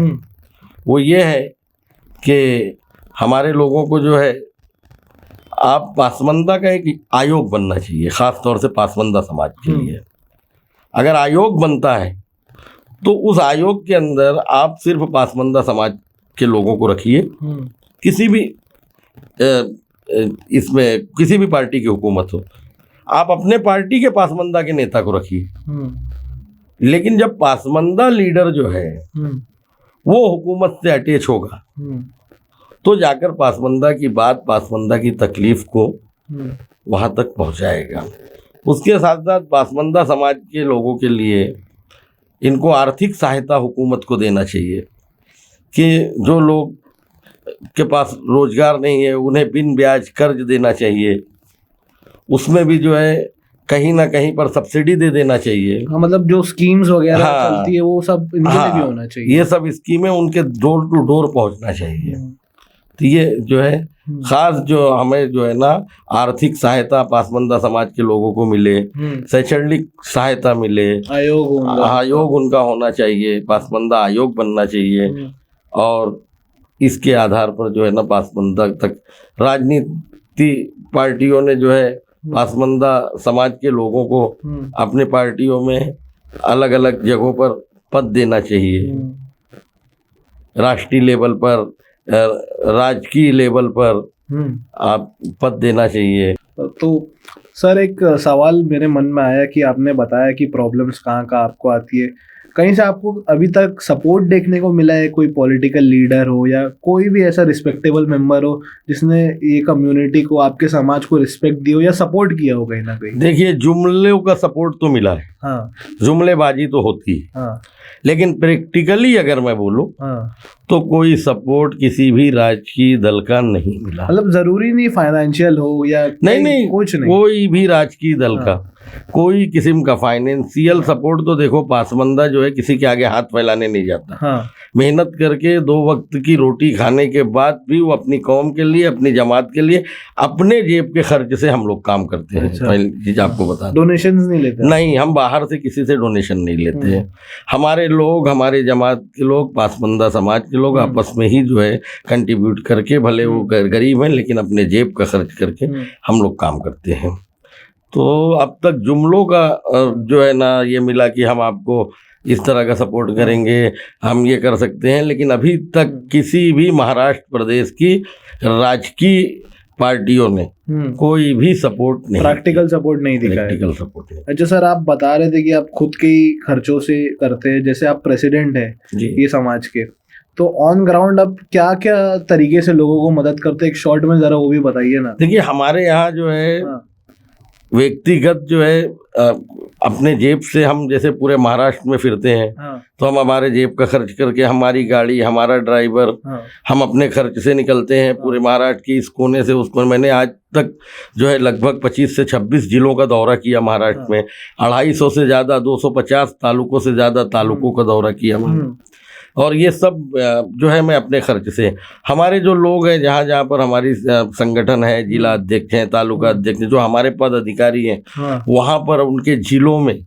वो ये है कि हमारे लोगों को जो है, आप पासमंदा का एक आयोग बनना चाहिए, ख़ास तौर से पासमंदा समाज के लिए। अगर आयोग बनता है तो उस आयोग के अंदर आप सिर्फ पासमंदा समाज के लोगों को रखिए। किसी भी इसमें किसी भी पार्टी की हुकूमत हो, आप अपने पार्टी के पासमंदा के नेता को रखिए, लेकिन जब पासमंदा लीडर जो है वो हुकूमत से अटैच होगा तो जाकर पासमंदा की बात, पासमंदा की तकलीफ को वहाँ तक पहुँचाएगा। उसके साथ साथ पासमंदा समाज के लोगों के लिए इनको आर्थिक सहायता हुकूमत को देना चाहिए कि जो लोग के पास रोजगार नहीं है उन्हें बिन ब्याज कर्ज देना चाहिए। उसमें भी जो है कहीं ना कहीं पर सब्सिडी दे देना चाहिए। हाँ, मतलब जो स्कीम्स वगैरह चलती है वो सब इनके लिए भी होना चाहिए। ये सब स्कीमें उनके डोर टू डोर पहुंचना चाहिए। तो ये जो है खास जो हमें जो है ना आर्थिक सहायता पासमंदा समाज के लोगों को मिले, शैक्षणिक सहायता मिले, आयोग उनका होना चाहिए, पासमंदा आयोग बनना चाहिए, और इसके आधार पर जो है ना पासमंदा तक राजनीति पार्टियों ने जो है पासमंदा समाज के लोगों को अपने पार्टियों में अलग अलग जगहों पर पद देना चाहिए, राष्ट्रीय लेवल पर, राजकीय लेवल पर आप पद देना चाहिए। तो सर एक सवाल मेरे मन में आया कि आपने बताया कि प्रॉब्लम्स कहाँ कहाँ आपको आती है, कहीं से आपको अभी तक सपोर्ट देखने को मिला है? कोई पॉलिटिकल लीडर हो या कोई भी ऐसा रिस्पेक्टेबल मेंबर हो जिसने ये कम्युनिटी को, आपके समाज को रिस्पेक्ट दी हो या सपोर्ट किया हो कहीं ना कहीं? देखिए, जुमलों का सपोर्ट तो मिला है, हाँ, जुमलेबाजी तो होती है, हाँ, लेकिन प्रैक्टिकली अगर मैं बोलूं तो कोई सपोर्ट किसी भी राजकीय दल का नहीं मिला। मतलब जरूरी नहीं फाइनेंशियल हो या नहीं, कुछ नहीं, कोई भी राजकीय दल का कोई किस्म का फाइनेंशियल सपोर्ट तो देखो, पासमंदा जो है किसी के आगे हाथ फैलाने नहीं जाता। हाँ। मेहनत करके 2 वक्त की रोटी खाने के बाद भी वो अपनी कौम के लिए, अपनी जमात के लिए अपने जेब के खर्च से हम लोग काम करते हैं। पहली चीज आपको बता, डोनेशन नहीं लेते? नहीं, हम बाहर से किसी से डोनेशन नहीं लेते हैं। हमारे लोग, हमारे जमात के लोग, पासमंदा समाज के लोग आपस में ही जो है कंट्रीब्यूट करके, भले वो गरीब हैं लेकिन अपने जेब का खर्च करके हम लोग काम करते हैं। तो अब तक जुमलों का जो है ना ये मिला कि हम आपको इस तरह का सपोर्ट करेंगे, हम ये कर सकते हैं, लेकिन अभी तक किसी भी महाराष्ट्र प्रदेश की राजकीय पार्टियों ने कोई भी सपोर्ट नहीं, प्रैक्टिकल सपोर्ट नहीं दिखाया। प्रैक्टिकल सपोर्ट नहीं। अच्छा सर, आप बता रहे थे कि आप खुद के ही खर्चों से करते हैं, जैसे आप प्रेसिडेंट हैं ये समाज के, तो ऑन ग्राउंड अब क्या क्या तरीके से लोगों को मदद करते हैं, एक शॉर्ट में जरा वो भी बताइए ना। देखिए हमारे यहाँ जो है व्यक्तिगत जो है अपने जेब से हम जैसे पूरे महाराष्ट्र में फिरते हैं तो हम हमारे जेब का खर्च करके, हमारी गाड़ी, हमारा ड्राइवर, हम अपने खर्च से निकलते हैं पूरे महाराष्ट्र की इस कोने से उस कोने। मैंने आज तक जो है लगभग 25 से 26 जिलों का दौरा किया महाराष्ट्र में, 250 से ज़्यादा 250 तालुकों से ज़्यादा तालुकों का दौरा किया मैंने। और ये सब जो है मैं अपने खर्च से, हमारे जो लोग हैं जहाँ जहाँ पर हमारी संगठन है, जिला अध्यक्ष हैं, तालुका अध्यक्ष हैं, जो हमारे पद अधिकारी हैं, वहाँ पर उनके जिलों में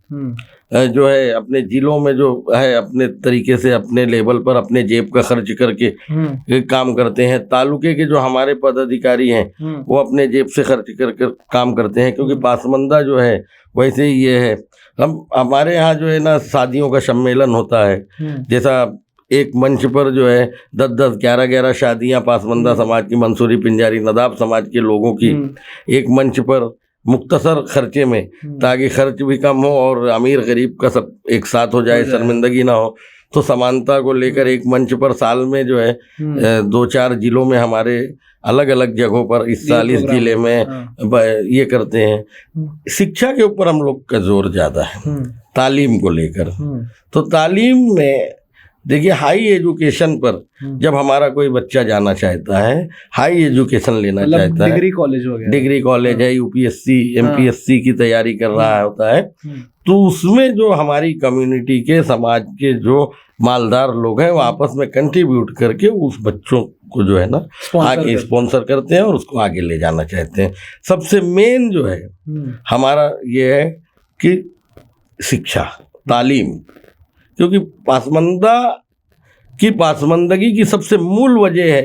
जो है अपने जिलों में जो है अपने तरीके से अपने लेवल पर अपने जेब का खर्च करके काम करते हैं। तालुके के जो हमारे पद अधिकारी हैं वो अपने जेब से खर्च करके काम करते हैं, क्योंकि पासमंदा जो है वैसे ही ये है। हम हमारे यहाँ जो है ना शादियों का सम्मेलन होता है, जैसा एक मंच पर जो है 10-10, 11-11 शादियाँ पासमंदा समाज की, मंसूरी पिंजारी नदाब समाज के लोगों की एक मंच पर मुख्तसर खर्चे में, ताकि खर्च भी कम हो और अमीर गरीब का सब एक साथ हो जाए, शर्मिंदगी ना हो। तो समानता को लेकर एक मंच पर साल में जो है 2-4 जिलों में हमारे अलग अलग जगहों पर, इस साल इस जिले में ये करते हैं। शिक्षा के ऊपर हम लोग का जोर ज़्यादा है, तालीम को लेकर। तो तालीम में देखिए हाई एजुकेशन पर जब हमारा कोई बच्चा जाना चाहता है, हाई एजुकेशन लेना चाहता है, डिग्री कॉलेज हो गया, डिग्री कॉलेज है, यूपीएससी एमपीएससी की तैयारी कर रहा होता है, तो उसमें जो हमारी कम्युनिटी के, समाज के जो मालदार लोग हैं वो आपस में कंट्रीब्यूट करके उस बच्चों को जो है ना आगे स्पॉन्सर करते हैं और उसको आगे ले जाना चाहते हैं। सबसे मेन जो है हमारा ये है कि शिक्षा, तालीम, क्योंकि पासमंदा की पासमंदगी की सबसे मूल वजह है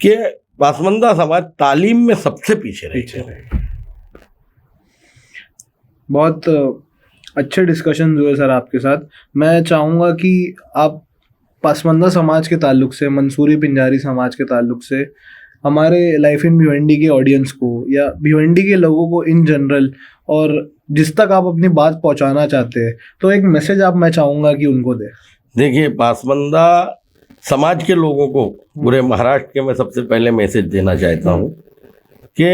कि पासमंदा समाज तालीम में सबसे पीछे रहे। बहुत अच्छे डिस्कशन हुए सर आपके साथ। मैं चाहूँगा कि आप पासमंदा समाज के ताल्लुक से, मंसूरी पिंजारी समाज के ताल्लुक से हमारे लाइफ इन भिवंडी के ऑडियंस को या भिवंडी के लोगों को इन जनरल, और जिस तक आप अपनी बात पहुंचाना चाहते हैं, तो एक मैसेज आप मैं चाहूँगा कि उनको दें। देखिए पासमंदा समाज के लोगों को पूरे महाराष्ट्र के मैं सबसे पहले मैसेज देना चाहता हूँ कि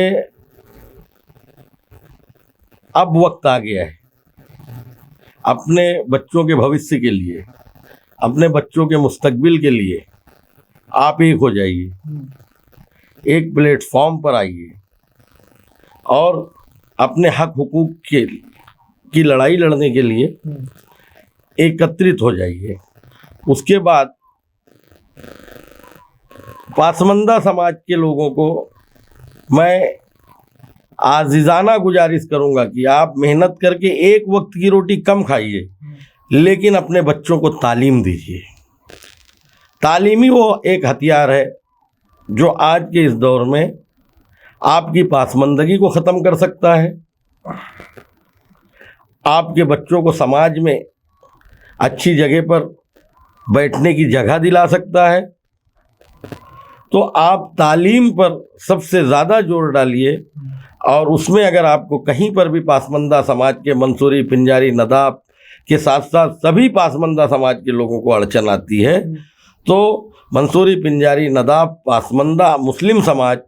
अब वक्त आ गया है अपने बच्चों के भविष्य के लिए, अपने बच्चों के मुस्तकबिल के लिए आप एक हो जाइए, एक प्लेटफॉर्म पर आइए और अपने हक हुकूक की लड़ाई लड़ने के लिए एकत्रित हो जाइए। उसके बाद पासमंदा समाज के लोगों को मैं आजिज़ाना गुजारिश करूंगा कि आप मेहनत करके एक वक्त की रोटी कम खाइए, लेकिन अपने बच्चों को तालीम दीजिए। तालीम ही वो एक हथियार है जो आज के इस दौर में आपकी पासमंदगी को ख़त्म कर सकता है, आपके बच्चों को समाज में अच्छी जगह पर बैठने की जगह दिला सकता है। तो आप तालीम पर सबसे ज़्यादा जोर डालिए, और उसमें अगर आपको कहीं पर भी पासमंदा समाज के, मंसूरी पिंजारी नदाब के साथ साथ सभी पासमंदा समाज के लोगों को अड़चन आती है, तो मंसूरी पिंजारी नदाब पासमंदा मुस्लिम समाज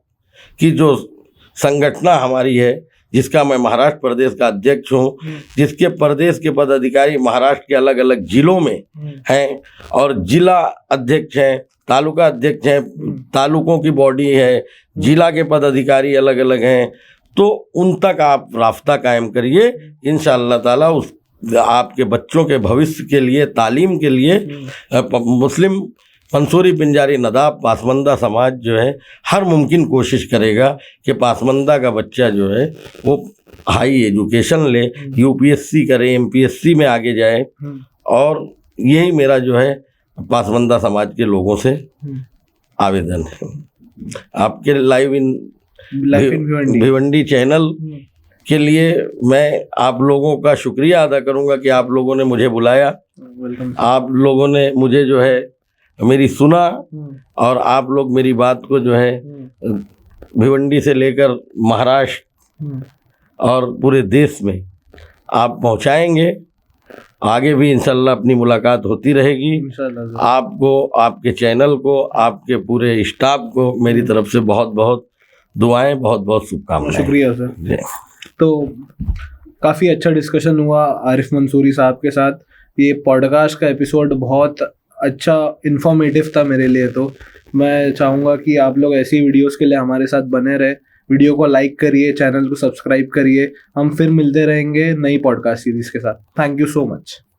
की जो संगठना हमारी है, जिसका मैं महाराष्ट्र प्रदेश का अध्यक्ष हूँ, जिसके प्रदेश के पदाधिकारी महाराष्ट्र के अलग अलग जिलों में हैं और जिला अध्यक्ष हैं, तालुका अध्यक्ष हैं, तालुकों की बॉडी है, जिला के पदाधिकारी अलग अलग हैं, तो उन तक आप रास्ता कायम करिए। इंशाअल्लाह ताला उस आपके बच्चों के भविष्य के लिए, तालीम के लिए मुस्लिम मंसूरी पिंजारी नदाब पासमंदा समाज जो है हर मुमकिन कोशिश करेगा कि पासमंदा का बच्चा जो है वो हाई एजुकेशन ले, यूपीएससी करे, एमपीएससी में आगे जाए। और यही मेरा जो है पासमंदा समाज के लोगों से आवेदन है। आपके लाइव इन भिवंडी चैनल के लिए मैं आप लोगों का शुक्रिया अदा करूंगा कि आप लोगों ने मुझे बुलाया, आप लोगों ने मुझे जो है मेरी सुना, और आप लोग मेरी बात को जो है भिवंडी से लेकर महाराष्ट्र और पूरे देश में आप पहुंचाएंगे। आगे भी इंशाल्लाह अपनी मुलाकात होती रहेगी। इंशाल्लाह आपको, आपके चैनल को, आपके पूरे स्टाफ को मेरी तरफ से बहुत बहुत दुआएं, बहुत बहुत शुभकामनाएं। शुक्रिया सर। तो काफ़ी अच्छा डिस्कशन हुआ आरिफ मंसूरी साहब के साथ। ये पॉडकास्ट का एपिसोड बहुत अच्छा इन्फॉर्मेटिव था मेरे लिए। तो मैं चाहूँगा कि आप लोग ऐसी वीडियोस के लिए हमारे साथ बने रहे। वीडियो को लाइक करिए, चैनल को सब्सक्राइब करिए। हम फिर मिलते रहेंगे नई पॉडकास्ट सीरीज़ के साथ। Thank you so much.